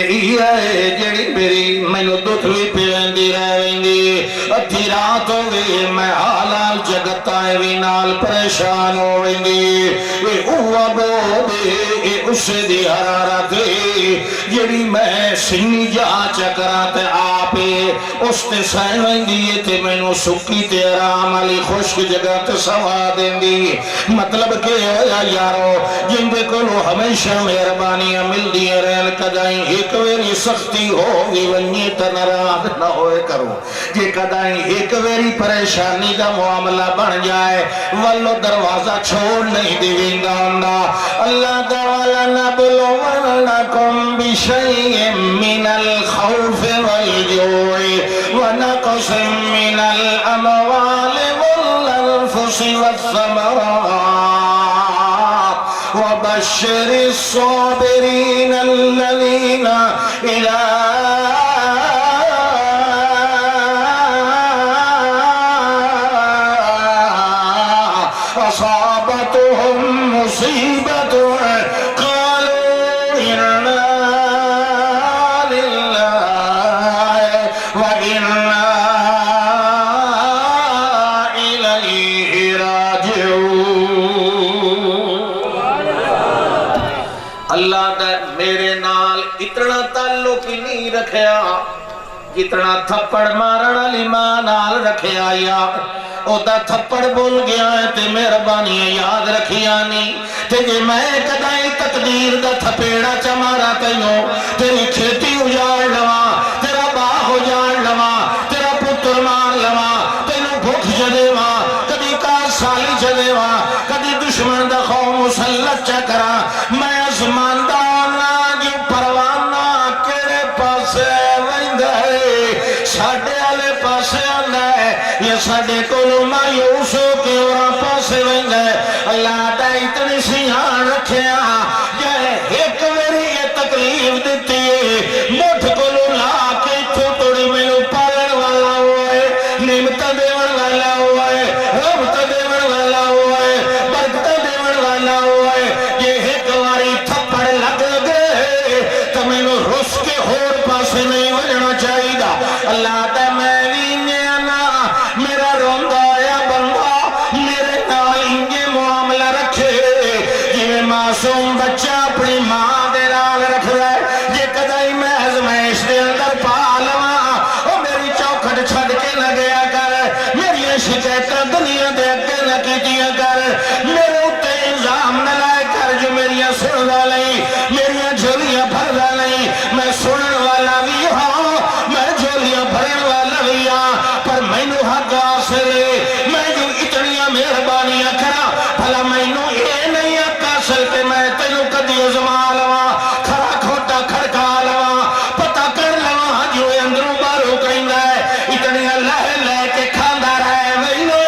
جڑی میری میں نو دکھ بھی پیندی رہویں اتھی رات ہوئے میں حالال جگتائیں بھی نال پریشان ہوئیں اے اوہ بودے اے اسے دی حرارت جڑی میں سنی جا چکراتے آپے اس تے سائیں دی تے میں نو سکی تے آرام علی خوشک جگہ تے سوا دیں دی. مطلب کہ یارو جن دے کلو ہمیشہ مہربانیاں مل دیئے رہن کدائیں ایک ویری سختی ہوگی ونی تنراد نہ ہوئے کرو. یہ کدائیں ایک ویری پریشانی کا معاملہ بن جائے واللو دروازہ چھوڑ نہیں دیوینگا ہوندہ. اللہ تعالیٰ نبلونکم بشیء من الخوف والجوع ونقص من الاموال والانفس والثمرات وبشر الصابرين الذين إذا أصابتهم مصيبة قالوا إنا لله وإنا إليه راجعون. اللہ نے میرے نال اتنا تعلق ہی نہیں رکھیا جتنا تھپڑ مارن علی ماں نال رکھیا. یا او دا تھپڑ بول گیا ہے تے مہربانیاں یاد رکھیا نہیں تے جے میں کدائیں تقدیر دا تھپیڑا چمارا تینوں تیری کھیتی اجاڑ لواں تیرا باغ اجاڑ لواں تیرا پتر مار لواں تینوں بھوک جدے ماں کدی کار سالی جدے ماں کدی دشمن دا خوف مسلط چکرا میں ازماندانا جو پروانہ کیڑے پاسے ویندہ ہے ساڑھے آلے پاسے آندہ ہے یا ساڑھے کلو مایوس ہو کے اور پاسے ویندہ ہے. اللہ دا اتنی سیان رکھیا جائے ایک میری یہ تکلیف دیتی ہے مٹھ کلو لا کے تو توڑی میں نو پالن والا ہوا ہے نعمت دیون والا ہوا ہے رحمت دیون والا ہوا ہے برکت دیون والا ہوا ہے. یہ ایک واری تھپڑ لگ گئے تو میں نو رس کے ہور پاسے نہیں وجنا چاہی دا. اللہ دا میں بھی نیانا میرا روندہ آیا بندہ میرے نال انگے معاملہ رکھے جویں معصوم بچہ اپنی ماں دے نال رکھ رہا ہے. یہ کدائی میں ازمائش دے اندر پا لواں چھڑ کے نہ گیا کر میری شکایت دنیا دے اگے نہ کیتیا کر میرے اتے الزام نہ لائے کر جو میری سندا نہیں میری جھولیاں بھردا نہیں میں سنن والا بھی ہوں میں جھولیاں بھرن والا بھی ہوں پر مینوں حق حاصل ہے میں جو اتنیاں مہربانیاں کرا بھلا مینوں یہ نہیں حق حاصل کہ میں تینوں کدی ازما لواں کھڑا کھوٹا کھڑکا لواں پتہ کر لواں جو اندروں باہروں کہندا ہے اتنیاں لہ لے کے کھاندا رہے مینوں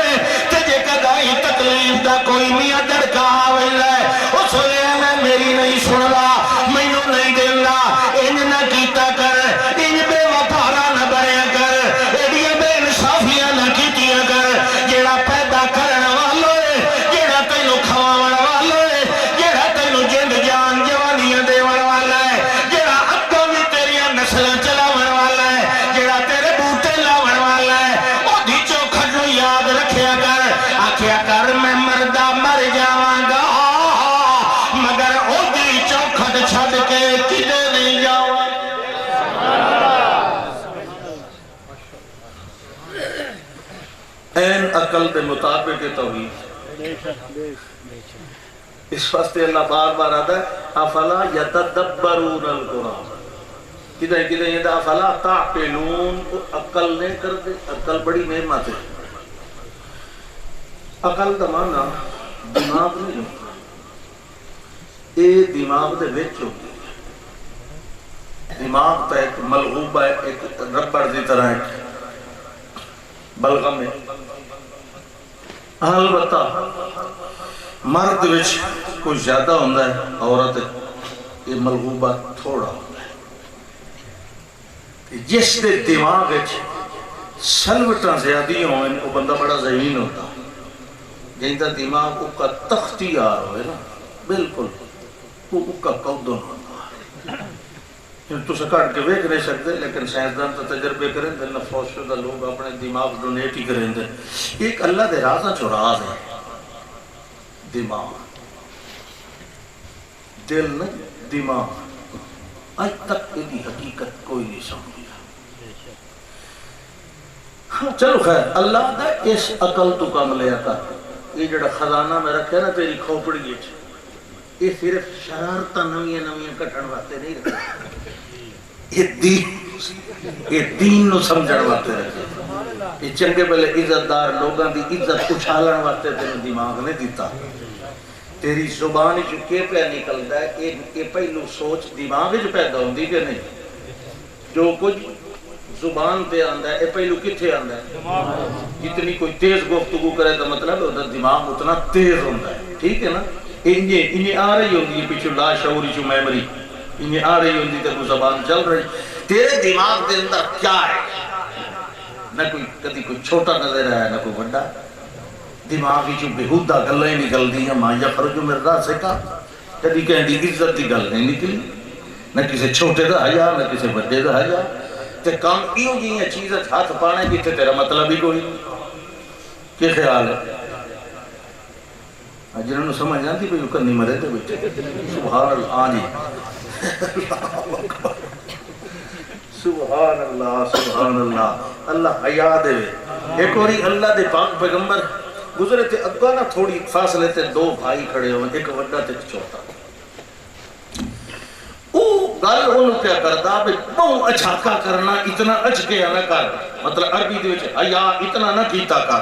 تجھے کدائی تکلیف دا کوئی میاں دڑکا آویلا ہے اس لیے میں میری نہیں سنلا مینوں نہیں دینا انج نہ کیتا کر انج بے وفارا نہ بنیا کر ایڈیاں بے انصافیاں نہ کیتیا کر جیڑا پیدا کرن والو ہے جیڑا تینوں کھواون والو ہے جیڑا تینوں جند جان جوانیاں دیون والا ہے جیڑا اگوں بھی تیریاں نسلاں چلاون والا ہے جیڑا تیرے بوٹے لاون والا ہے اودی چوکھٹ نوں یاد رکھیا کر آکھیا کر میں مردہ مر جاواں گا مگر اودی چوکھٹ چھڈ کے کدے نہیں جاواں این عقل دے مطابق توحید اس واسطے اللہ بار بار آتا ہے افلا یتدبرون القرآن کدھر کدھر یہ دا افلا تعقلون عقل نہیں کر دے عقل بڑی نعمت ہے عقل دا معنی دماغ نہیں ہوتا یہ دماغ دے وچ ہوتی دماغ تا ایک ملغوبہ ہے ایک ربڑ دی طرح ہے بلغم ہے البتہ مرد وچ کوئی زیادہ ہوندہ ہے عورت یہ ملغوبہ تھوڑا ہوندہ ہے جس دے دماغ وچ سلوٹاں زیادی ہوئیں وہ بندہ بڑا ذہین ہوتا جن دا دماغ او کا تختیار ہوئے نا بالکل وہ کا قودن ہوتا ہے تو سکاٹ کے ویک نہیں سکتے لیکن سائنسدان تو تجربے کریں دے نفوس شدہ لوگ اپنے دماغ ڈونیٹ ہی کریں دے ایک اللہ دے رازہ جو راز ہے دماغ دل نہیں دماغ آج تک یہ حقیقت کوئی نہیں سمجھا چلو خیر اللہ دا اس عقل تو کام لیا کر یہ جڑا خزانہ میں رکھے نا تیری کھوپڑی ہے یہ صرف شرارتہ نویاں کٹھن واسطے نہیں رکھے یہ دین نو سمجھن واسطے رکھے یہ چنگے بلے عزت دار لوگاں دی عزت اچھالن واسطے تیرے دماغ نے دیتا تیری زبان جو کے پہ نکلتا ہے یہ پہلو سوچ دماغ جو پیدا ہوندی کہ نہیں جو کچھ زبان پہ آندہ ہے یہ پہلو کتھے آندہ ہے جتنی کوئی تیز گفتگو کرے تو مطلب دماغ اتنا تیز ہوندہ ہے ٹھیک ہے نا انہیں آ رہی ہوندی ہے پیچھو لا شعوری جو میمری انہیں آ رہی ہوندی تو زبان چل رہی تیرے دماغ دے اندر کیا ہے نہ کوئی کدی کوئی چھوٹا نظر آیا نہ کوئی بڑا دماغی جو بہودہ گلیں نکل دی ہیں ماں یخرجو من راسکا کدی کہیں دی عزت دی گل نہیں نکلی نہ کسی چھوٹے دا حیا نہ کسی بڑے دا حیا تے کام ایوں جی ہیں چیزیں ہاتھ پانے کی تے تیرا مطلب ہی کوئی کیا خیال ہے جنہوں نے سمجھ جانتی بھی یوں نہیں مرے تھے بیٹھے سبحان اللہ آنی سبحان اللہ اللہ حیا دے ایک اور اللہ دے پاک پیغمبر گزرے تھے اگانا تھوڑی فاصلے تھے دو بھائی کھڑے ہوئے ایک وڈا تھے ایک چھوٹا گل انہوں کیا کرتا بھی بہت اچھاکا کرنا اتنا اچھکے نہ کر مطلب عربی دے وچ حیا اتنا نہ کیتا کر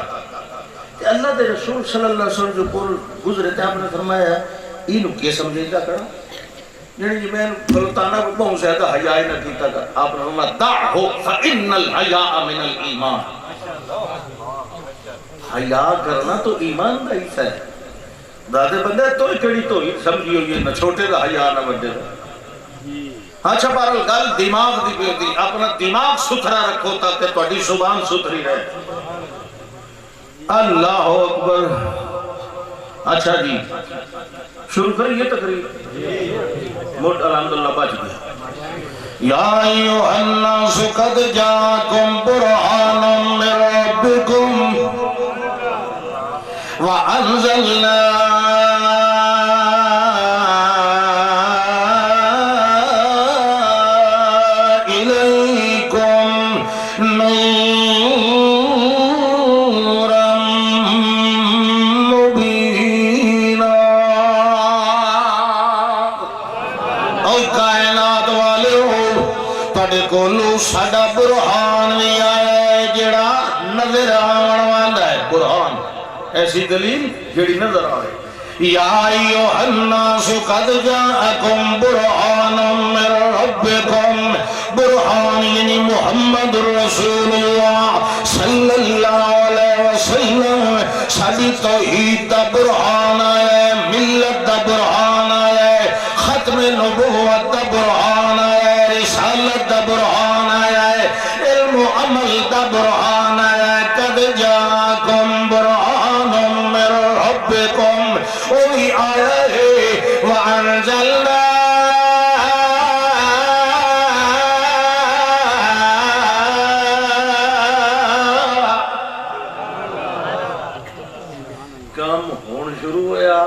اللہ دے رسول صلی اللہ علیہ وسلم جو کول گزرے تھے آپ نے فرمایا انہوں کیا سمجھے جا کرنا یعنی جی میں غلطانہ بہت زیادہ حیا نہ کیتا کر آپ نے فرمایا دعہو فإن الحیاء من الایمان حیا کرنا تو ایمان کا حصہ ہے دادے بندے تو کڑی تو ہی سمجھی ہوئی نہ چھوٹے دا حیا نہ بڑے دا اچھا بہرحال گل دماغ دی پہ دی اپنا دماغ ستھرا رکھو تاکہ تہاڈی زبان ستھری رہے اللہ اکبر اچھا جی شروع کریے تقریر موٹ الحمدللہ بچ گیا یا ایوہ الناس قد جاکم برہان من ربکم وانزلنا الیکم نور ساڈا برہان بھی آیا ہے جڑا نظر آون والا ہے برہان ایسی دلیل جڑی نظر آئے یا ایھا الناس قد جاءکم برہان من ربکم برہان یعنی محمد رسول اللہ صلی اللہ علیہ وسلم ساڈی توحید دا برہان ہے ملت دا برہان ہے ختم نبوت دا برہان ہے رسالت دا برہان ہے علم و عمل دا برہان ہے قد جاءکم برہان من ربکم وہی آیا ہے وَأَنزَلْنَا کام ہون شروع ہویا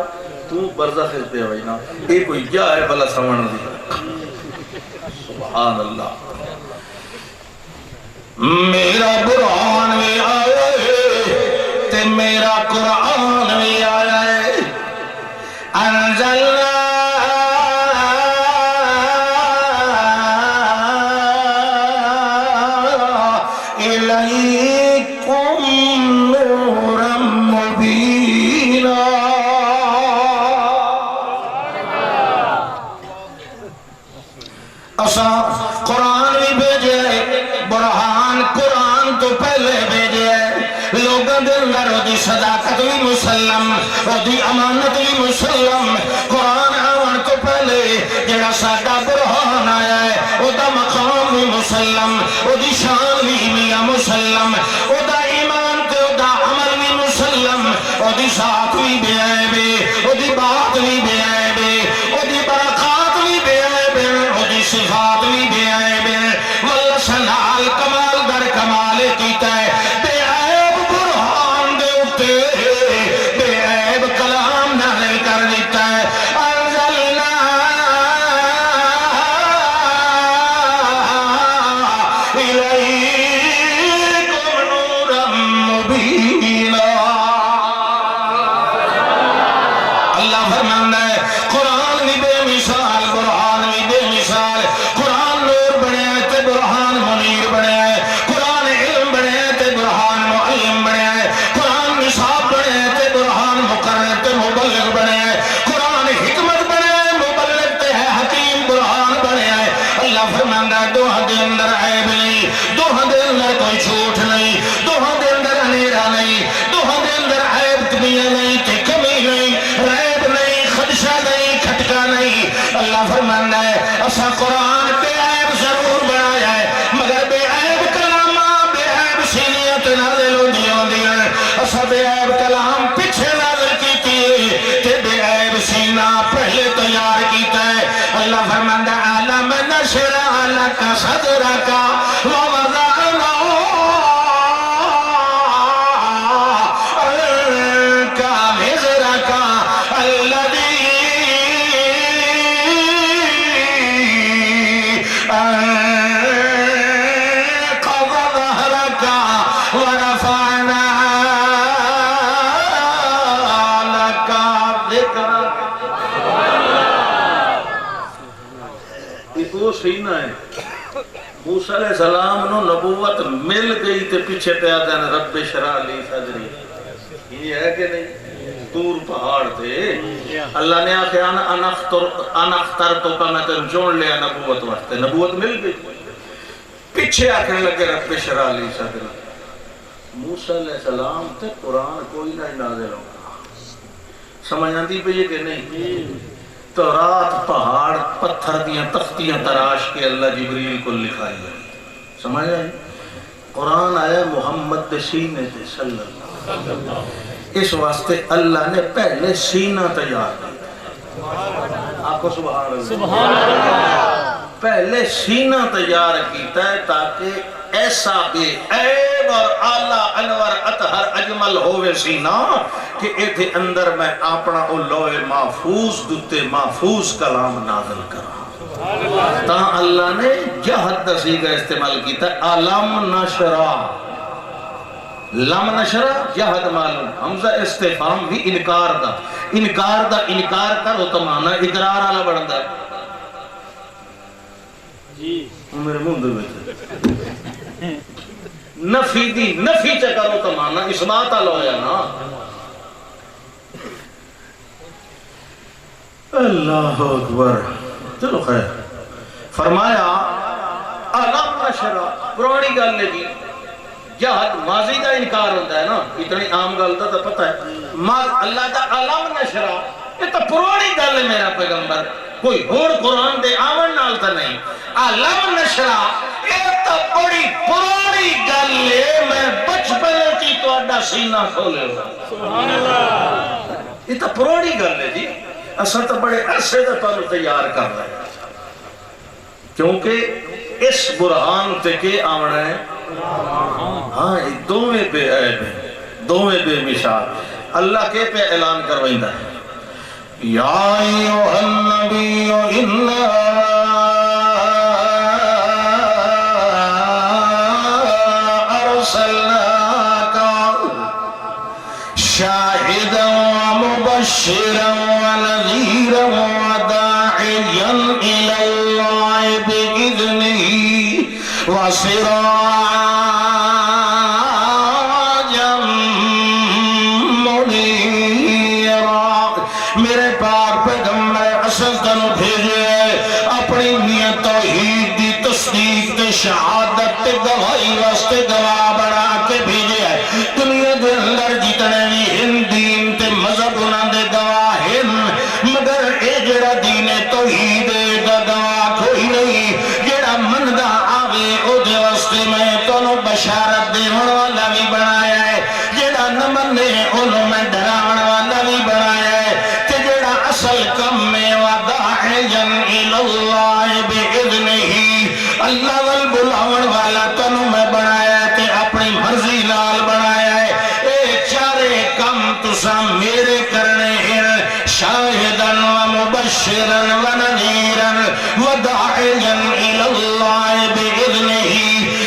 تو برزخ پہ ہوئی نا ایک کوئی کیا ہے بلا سمجھ دی سبحان اللہ میرا برہان بھی آیا ہے تے میرا قرآن بھی آیا ہے انزلنا الیکم نورا مبینا اسا قرآن بھی بھیجے برہان قرآن تو پہلے بھیجے لوگوں دے اندر دی صداقت بھی مسلم دی امانت بھی مسلم قرآن آون تو پہلے جڑا ساڈا برہان آیا ہے او دا مقام بھی مسلم او دی شان بھی میاں مسلم او دا ایمان تے او دا عمل بھی مسلم او دی ذات بھی بے عیب او دی بات بھی بے عیب او دی برکات بھی بے عیب او دی صفات بھی بے عیب واللہ سنال کمال در کمال کیتا ہے بے عیب برہان دے اتے بے عیب کلام نازل کر دیتا ہے انزلنا الیکم نورا مبینا اللہ فرماتا ہے قرآن بھی بے مثال برہان بھی بے مثال قرآن نور بنے تے برہان منیر بنے قرآن علم بنے تے برہان معلم بنے قرآن نصاب بنے تے برہان مقرر تے مبلغ بنے قرآن حکمت بنے مبلغ تے حکیم برہان بنے اللہ فرماتا ہے دوہاں دے اندر عیب نہیں دوہاں دے اندر کوئی جھوٹ نہیں دوہاں دے اندر انیرا نہیں دوہاں دے اندر عیب کمیاں نہیں تے کمی نہیں ریب نہیں خدشہ نہیں کھٹکا نہیں اللہ فرماتا ہے اسا قرآن بے عیب ضرور بنایا ہے مگر بے عیب کلامہ بے عیب سینیت نازل ہوندیاں اسا بے عیب کلام پیچھے نازل کیتی تے بے عیب سینہ پہلے تیار کیتا ہے اللہ فرماتا ہے عالم نشرح لک صدرک ووضعنا عنک وزرک الذی انقض ظهرک ورفعنا لک ذکرک ایک وہ سینہ ہے موسیٰ علیہ السلام نو نبوت مل گئی تے پیچھے تے آتا ہے رب شرح لی صدری یہ ہے کہ نہیں دور پہاڑ تھے اللہ نے آکھے انا اختر تو کا میں تن چون لیا نبوت وقت نبوت مل گئی پیچھے آکھنے لگے رب شرح لی صدری موسیٰ علیہ السلام تے قرآن کوئی نہ نازل ہوگا سمجھ آتی پہ یہ کہ نہیں تو رات پہاڑ پتھر دیاں تختیاں تراش کے اللہ جبریل کو لکھائی گئی سمجھ آئی قرآن آیا محمد دے سینے دے صلی اللہ اس واسطے اللہ نے پہلے سینہ تیار کیا آپ کو سبحان اللہ پہلے سینہ تیار کیتا ہے تاکہ ایسا بے عیب اور اعلیٰ انور اطہر اجمل ہوئے سینہ کہ ایتھے اندر میں اپنا لوح محفوظ دتے محفوظ کلام نازل کرا تا اللہ نے جہد دسی کا استعمال کیتا ہے علم نشرہ لم نشرہ جہد معلوم حمزہ استفہام بھی انکار دا انکار کرو تو مانا اقرار آلہ بڑھندا ہے میرے منہ دے بیٹھے نفی دی نفی چکرو تو مانا اس بات آلویا نا اللہ اکبر چلو خیر فرمایا علم نشرہ پرانی گل نے دی جہد ماضی کا انکار ہوتا ہے نا اتنی عام گل دا تو پتہ ہے اللہ دا علم نشرہ یہ تو پرانی گل ہے میرا پیغمبر کوئی اور قرآن دے آون نال تا نہیں علم نشرہ یہ تو بڑی پرانی گل ہے میں بچپن کی تو اڈا سینہ کھولے ہوا سبحان اللہ یہ تو پرانی گل ہے جی اصل تو بڑے عرصے سے پہلے تیار کر رہے ہیں کیونکہ اس برہان تے کے آمنا ہے ہاں دو میں بے عیب ہے دو میں بے مثال اللہ کے پہ اعلان کروائندہ ہے یا ایوہ النبی انا ارسلناک شاہدا ومبشرا ونذیرا وداعیا الى اللہ بإذنہ وسراجا منیرا میرے پاک پیغمبر اصل تنو بھیجے اپنی نیت توحید دی تصدیق تے شہادت تے گواہی واسطے گواہ بنا کے بھیجے دنیا دے اندر جتنے بھی دین تے مذہب انہاں دے گواہ ہیں مگر اے جڑا دین توحید دا گواہ کوئی نہیں جڑا مندا آوے او دے واسطے میں تانوں بشارت دیون والا بھی بنایا ہے جڑا نہ منے اونوں میں ڈراون والا بھی بنایا ہے تے جڑا اصل کم میں وداعیا الی اللہ بإذنہ اللہ ول بلاون والا تانوں میں بنایا ہے تے اپنی مرضی نال بنایا ہے اے چارے کم تساں میرے کرنے ہیں شاہدا ومبشرا ونذیرا وداعیا الی اللہ بإذنہ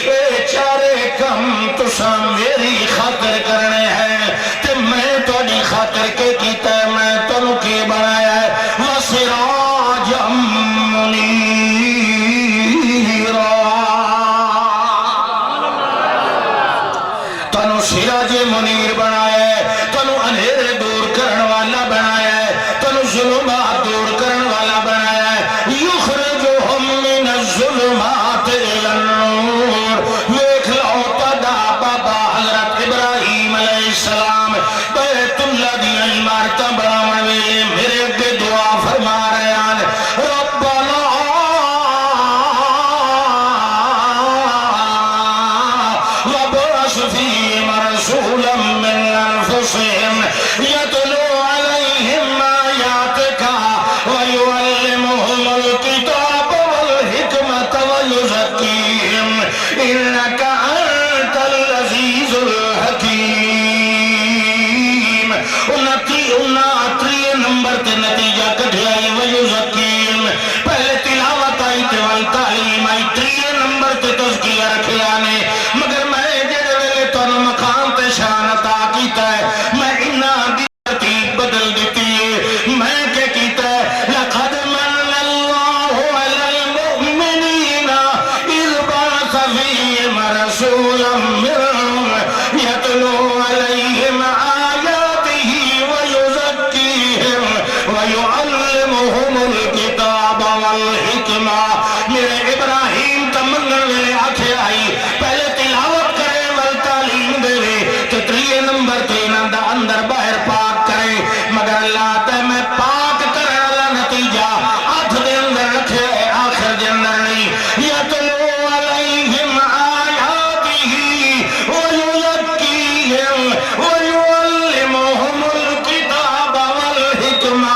اے چارے کم تساں میری خاطر کرنے ہیں تے میں تہاڈی خاطر کے کیتا ہے میں تانوں کی بنایا ہے وسراجا منیرا تانوں سراج منیر بنایا ہے تانوں اندھیرے دور کرن والا بنایا ہے تانوں ظلمات دور کرن والا بنایا ہے یخرجہم من الظلمات الی النور ویکھ لو تہاڈا بابا حضرت ابراہیم علیہ السلام بیت اللہ دی عمارتاں بناون ویلے میرے اگے دعا فرما رہے ہیں ربنا وابعث فیہم رسولا من انفسہم یتلو علیہم آیاتک ویعلمہم الکتاب والحکمت ویزکیہم انک انت العزیز الحکیم 29 نمبر تے نتیجہ کٹھائی ویزکیہم پہلے تلاوت آئی تے والتعلیم آئی 3 نمبر تے تذکیہ رکھیا نے مگر میں جڑے ویلے تانوں مقام تے شان عطا کیتا ہے میں انہاں دی ترتیب بدل دیتی ہے میں کہ کیتا ہے لقد من اللہ علی المؤمنین اذ بعث فیہم رسولا منہم یتلو علیہم آیاتہ ویزکیہم ویعلمہم الکتاب والحکمہ میرے ابراہیم تمنگن ویلے آکھے آئی پہلے تلاوت کرے والتعلیم دے تو 3 نمبر تے انہاں دا اندر باہر پاک کرے مگر اللہ تے میں پاک کرنے والا نتیجہ آٹھ دے اندر رکھے آخر دے اندر نہیں یتلو علیہم آیاتہ ویزکیہم ویعلمہم الکتاب والحکمہ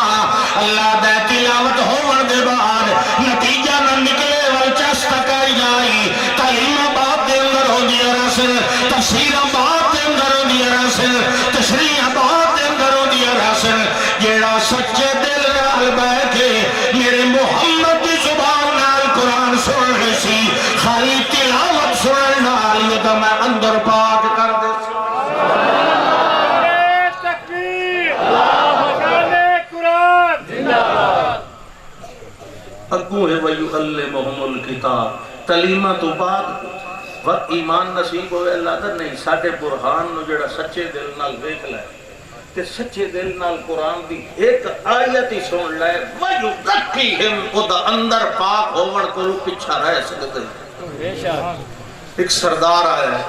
اللہ دے تلاوت ہون دے بعد نتیجہ نہ نکلے والچس تکائی جائی تعلیم بات دے اندر ہو دیا رسل تفسیر بات دے اندر ہو دیا رسل تشریح بات دے اندر ہو دیا رسل جیڑا سچے دل نال بیٹھے میرے محمد دی زبان نال قرآن سن سی خالی تلاوت سن نال یہ تو میں اندر پاک کر دے تکبیر اللہ شان قرآن زندہ باد اگوں ہے وَيُعَلِّمُهُمُ الْكِتَابَ تعلیمہ تو بعد وقت ایمان نصیب ہوئے اللہ در نہیں ساڑھے برہان نو جڑا سچے دل نال دیکھ لائے تے سچے دل نال قرآن دی ایک آیت ہی سن لائے وَيُزَكِّهِمْ او دا اندر پاک ہووڑ کرو پچھا رہے سکتے ایک سردار آیا ہے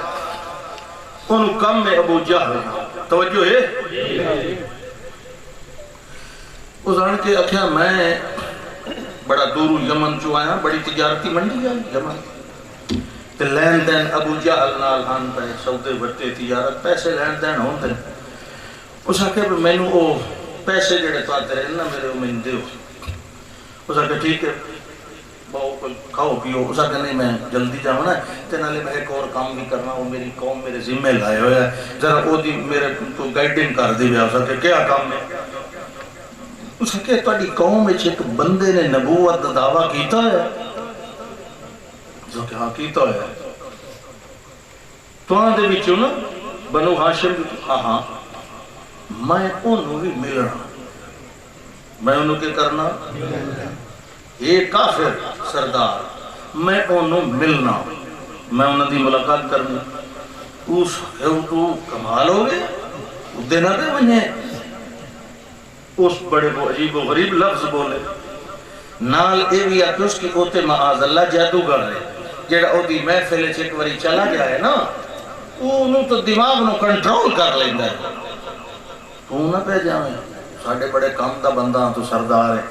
انہوں کم میں ابو جہل توجہ ہے اس آن کے اکھیا میں بڑا دورو یمن چو آیا بڑی تجارتی منڈی ہے یمن تے لین دین ابو جہل نال ہن پہ سودے بٹے تجارت پیسے لین دین ہون دے اس آکے پر میں نے وہ پیسے جڑے تو آتے رہے نا میرے میں دیو اس آکے ٹھیک ہے باؤ کو کھاؤ پیو اس آکے نہیں میں جلدی جاؤں نا تے نالے میں ایک اور کام بھی کرنا وہ میری قوم میرے ذمہ لائے ہوئے ہے ذرا وہ دی میرے تو گائیڈنگ کر دی بیا اس آکے کیا کام ہے اس آکے تواڈی قوم وچ ایک بندے نے نبوت دا دعویٰ کیتا ہے جو کہ ہاں کیتا ہے تو آن دے بچوں نا بنو ہاشم ہاں ہاں میں انہوں بھی ملنا میں انہوں کے کرنا ایک کافر سردار میں انہوں ملنا میں انہوں دی ملاقات کرنا اس کمال ہو گئے دینا دے منہ اس بڑے عجیب و غریب لفظ بولے نال اے بھی آتے اس کی اوتے معاذ اللہ جادوگر ہے جیڑا او دی محفل ایک وری چلا گیا ہے نا انہوں تو دماغ نو کنٹرول کر لیندہ ہے تو نہ پہ جائیں ساڑھے بڑے کام دا بندہ تو سردار ہے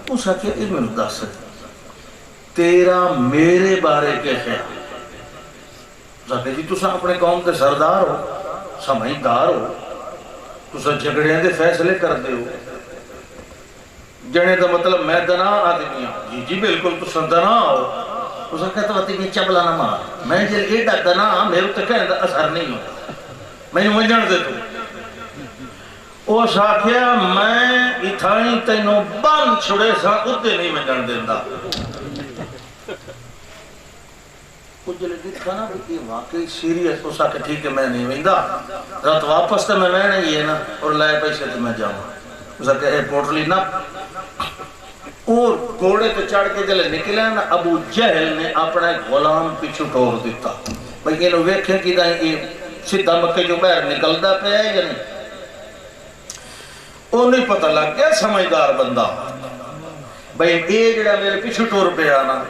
اس آکے یہ میں دس تیرا میرے بارے کے خیال اس آکے جی تُسا اپنے قوم کے سردار ہو سمجھدار ہو تُسا جھگڑیاں دے فیصلے کر دے ہو جنے دا مطلب میں دنا آدمی ہوں جی جی بالکل تُسا دنا ہو اس آکے تو وقتی میں چبلا نہ مار میں جل ایڈا دنا میرے تو کہنے دا اثر نہیں ہو میں نے منجن دے تو او ساکھیا میں اتھائیں تینوں بان چھڑے سا ادھے نہیں منجن دیندہ کچھ جلے دیکھا نا کہ واقعی سیریس تو ساکھے ٹھیک ہے میں نہیں ویندہ رات واپس تو میں نہیں ہے نا اور لائے پیسے تو میں جاؤں اس ساکھے اے پورٹلی نا اور گھوڑے تو چڑھ کے جلے نکلے نا ابو جہل نے اپنا غلام پیچھو ٹور دیتا بھئی انہوں ویکھیں کہ یہ سیدھا مکہ جو باہر نکلدا پہ ہے یا نہیں وہ نہیں پتہ لگ گیا سمجھدار بندہ بھئی اے جڑا میرے پیچھو ٹور پہ آنا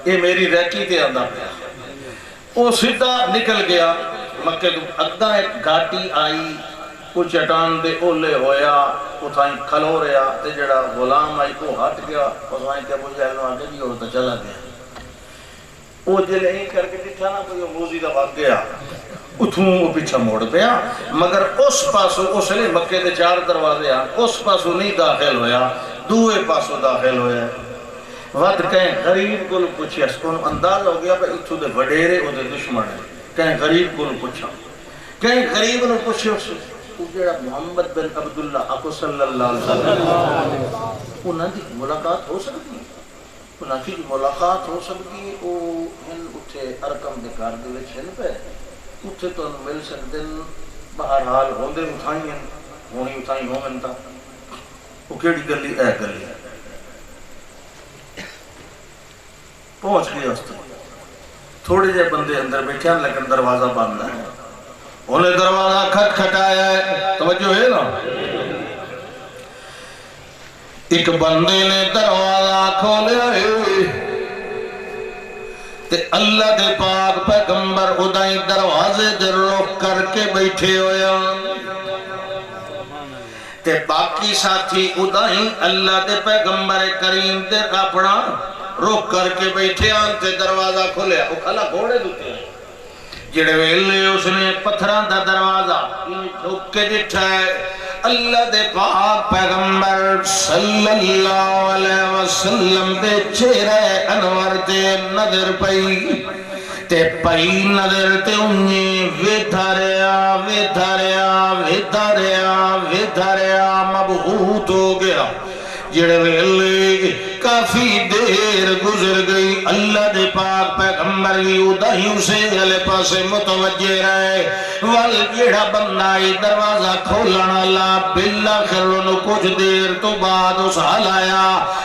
اے میری ریکی تے آندہ پہ وہ سیدھا نکل گیا مکہ تو اگدہ ایک گھاٹی آئی وہ چٹان دے اولے ہویا وہ تھائیں کھلو رہا تے جڑا غلام آئی کو ہٹ گیا وہ تھائیں کہ ابو جہل آگے بھی ہوتا چلا گیا وہ جلے ہی کر کے دکھا نا کوئی موزی دا بھاگ گیا اتھوں وہ پیچھا موڑ پیا مگر اس پاسو اس لئے مکہ دے 4 دروازے آن اس پاسو نہیں داخل ہویا دوئے پاسو داخل ہویا وقت کہیں غریب کو پوچھیا اس کو انداز ہو گیا کہ اتھو دے وڈیرے او دے دشمن ہے کہیں غریب کو پوچھا کہیں غریب نے پوچھیا اس کو جڑا محمد بن عبداللہ آقو صلی اللہ علیہ وسلم انہاں دی ملاقات ہو سکتی ہے انہاں کی ملاقات ہو سکتی ہے وہ ہن اٹھے ارکم دے کار دے وچ ہن پہ اتھے تو مل سکتے بہرحال ہوندے اٹھائیں ہونی اٹھائیں ہوں تا وہ کیڑی گلی اے گلی پہنچ گیا اس تھوڑے جے بندے اندر بیٹھے ہیں لیکن دروازہ بند ہے انہیں دروازہ کھٹ کھٹایا ہے توجہ ہے نا ایک بندے نے دروازہ کھولیا ہے تے اللہ دے پاک پیغمبر ادائی دروازے دے روک کر کے بیٹھے ہویا تے باقی ساتھی ادائی اللہ دے پیغمبر کریم دے اپنا روک کر کے بیٹھے آن تے دروازہ کھولیا وہ کھلا گھوڑے دوتے ہیں جڑے ویلے اس نے پتھران دا دروازہ ٹھوک کے دٹھا ہے اللہ دے پاک پیغمبر صلی اللہ علیہ وسلم دے چہرے انور تے نظر پئی تے پئی نظر تے انہیں ویدھاریا ویدھاریا ویدھاریا ویدھاریا مبہوت ہو گیا جڑے ویلے کافی دیر گزر گئی اللہ دے پاک پیغمبر بھی ادھائیوں سے گلے پاسے متوجہ رہے ول جڑا بندہ دروازہ کھولن والا بالآخر انہوں کچھ دیر تو بعد اس حال آیا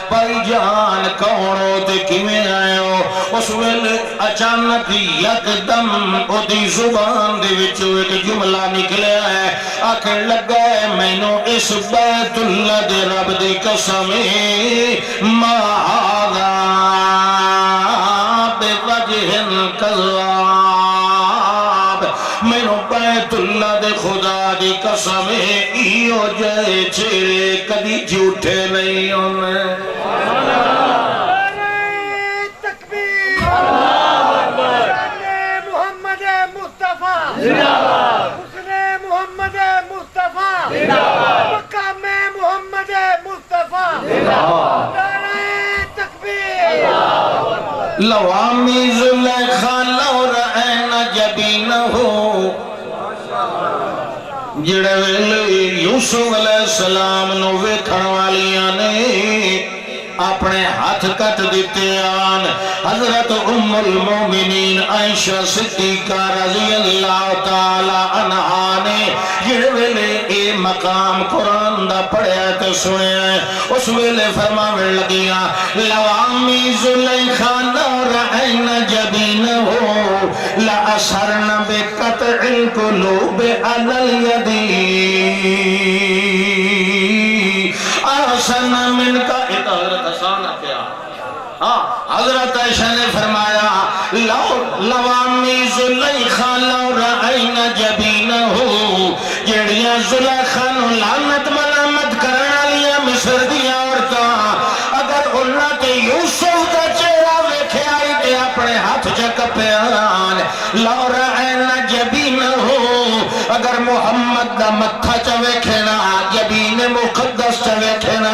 بھائی جان کون ہو تے کیویں آئے ہو اس ویلے اچانک یکدم اودی زبان دے وچوں ایک جملہ نکلیا ہے آخر لگا ہے مینوں اس بیت اللہ دے رب دی قسم ما ھذا بوجہ کذاب مینوں بیت اللہ دے خدا دی قسم ایو جے چہرے کبھی جھوٹے نہیں ہونے مقام محمد مصطفیٰ لوامی زلیخا لو رأین جبینہو جڑے ویلے یوسف علیہ السلام نو ویکھن والیاں نے اپنے ہاتھ کٹ دیتے آن حضرت ام المومنین عائشہ صدیقہ رضی اللہ تعالی عنہا نے جڑے ویلے اے مقام قرآن دا پڑھیا تے سنیا اس ویلے فرماویں لگیاں لوامی زلیخا لو رأین جبینہو لأثرن بقطع القلوب علی اليدین احسن من کا حضرت حسان کیا حضرت عائشہ نے فرمایا لوامی زلیخا لو رأین جبینہو جڑیاں زلیخا نو لعنت ملامت کرنا لیا مصر دیا عورتاں اگر انہاں تے یوسف دا چہرہ ویکھے آئی تے اپنے ہاتھ چکپیان لو رأین جبینہو اگر محمد دا متھا چا ویکھنا جبین مقدس چا ویکھنا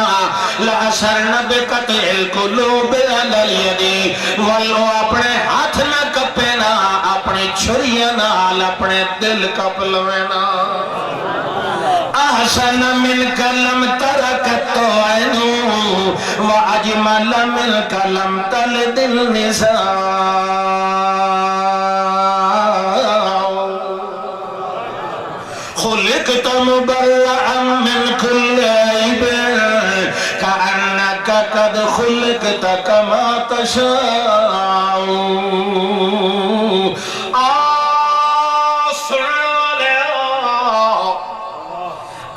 لأثرن بقطع القلوب علی اليدی والو اپنے ہاتھ نہ کپینا اپنے چھریاں نال اپنے دل کپ لوینا احسن من کلم ترکت عینو واجمل من کلم تلد النساء خلقت مبرعا من كل عيب كأنك قد خلقت كما تشاء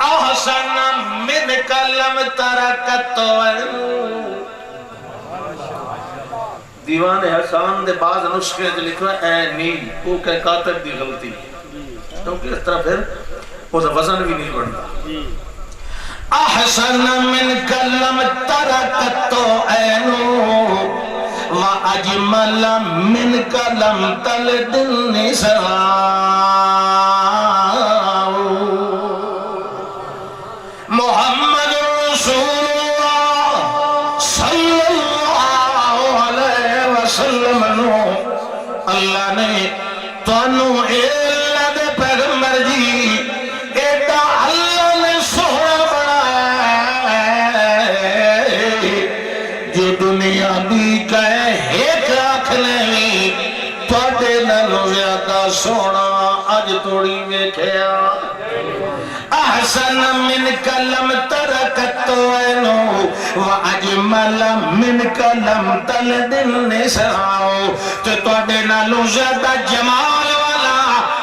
أحسن منك لم تركت دیوان حسان دے بعض نسخے جو لکھنا اے نیل وہ کہ کاتب دی غلطی کیونکہ اس طرح پھر وہ وزن بھی نہیں بڑھتا احسن من کلم ترکت عینو واجمل من کلم تلد النساء محمد رسول اللہ صلی اللہ علیہ وسلم اللہ نے تانوں اللہ دے پیغمبر جی ایڈا اللہ نے سونا بنایا جو دنیا بھی کہے ایک آکھنے بھی پڑے نلو زیادہ سونا اج توڑی ویکھیا احسن من کلم ترکت عینو واجمل من کلم تلد النساء تے تواڈے نالوں زیادہ جمال والا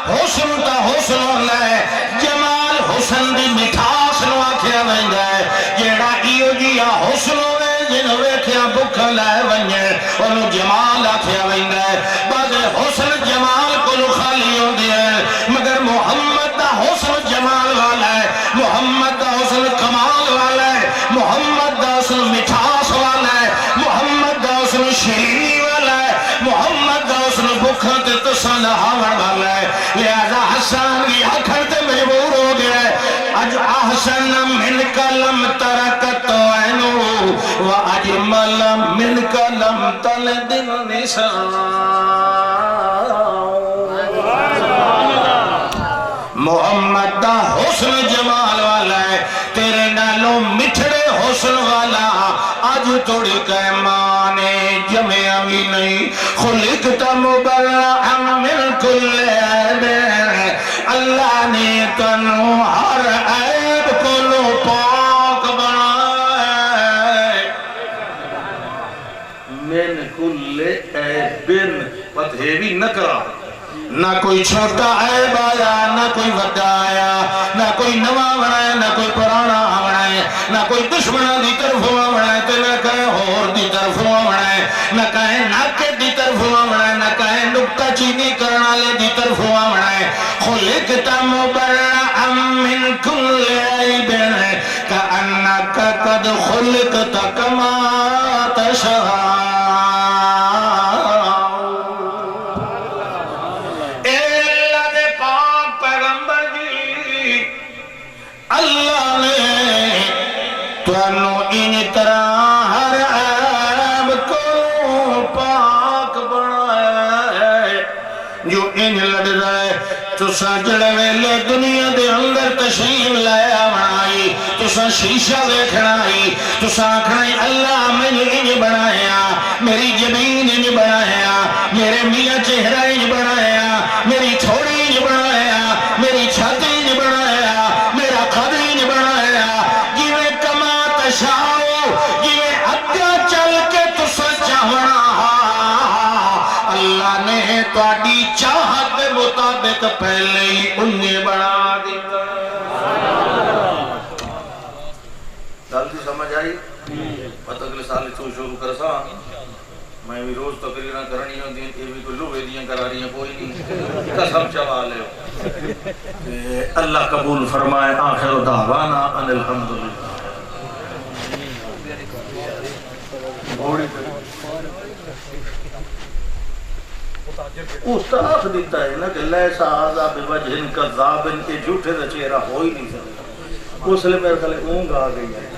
حسن دا حسن ہوندا ہے جمال حسن دی مٹھاس نو آکھیا ویندا ہے جیڑا ایو جیا حسن ہوے جنوں ویکھیا بھکھ لے ونجے اونوں جمال آکھیا ویندا ہے بعد حسن جمال کولوں خالی ہوندی ہے مگر محمد دا حسن جمال والا ہے محمد دا حسن کمال والا ہے محمد دا حسن مٹھاس والا ہے محمد دا حسن شیرینی والا ہے محمد دا حسن بھکھاں تے تساں نہاون والا ہے لہذا حسان بھی آکھن تے مجبور ہو گیا ہے اج احسن من کلم ترکت عینو واجمل من کلم تلد النساء محمد دا حسن جمال والا ہے تیرے نالوں مٹھڑے حسن والا آج توڑی کہ مانے جمعہ بھی نہیں خلقت مبرعا من کل عیب نے تنو ہر عیب کو پاک بنائے من کل عیبن پتھیوی نکرا نہ کوئی چھوٹا عیب آیا نہ کوئی وڈا آیا نہ کوئی نواں بنائے نہ کوئی پرانا بنائے نہ کوئی دشمنہ دی طرف بنائے تے نہ کہیں ہور دی طرف بنائے نہ کہیں ناکے دی طرف بنائے نہ کہیں نکتہ چینی کرنا لے دی طرف بنائے خلقتا مبرعا من کل عیبن کأنکا قد خلقتا کما تشاء اللہ نے تُوانو ان طرح ہر عیب کو پاک بنایا ہے جو ان لڑ رہے تو سا جڑویلے دنیا دے اندر تشریف لایا بنائی تو سا شیشہ دیکھنائی تو سا آکھنائی اللہ میں نے انج بنایا میری جبین انج بنایا میرے میاں چہرہ انج بنایا میری تھوڑی انج بنایا میری چھاتی انج بنایا میرا قد انج بنایا جویں کما تشاؤ جویں اگا چل کے تو سا چاہنا اللہ نے تواڈی چاہت دے مطابق پہلے ہی انہیں بنا دیتا جلدی سمجھ آئی پتہ اگلے سال تو شروع کر سا میں بھی روز تقریریں کرنی ہوں دی یہ بھی کوئی لوہے دیاں کرا رہی ہیں کوئی نہیں قسم چلا لے اللہ قبول فرمائے آخر دعوانا ان الحمدللہ استاخ دیتا ہے نا کہ لیسا آزا بوجہن کذابن کے جھوٹے دا چہرہ ہو ہی نہیں سکتا اس لئے میرے خلے اونگ آ گئی ہے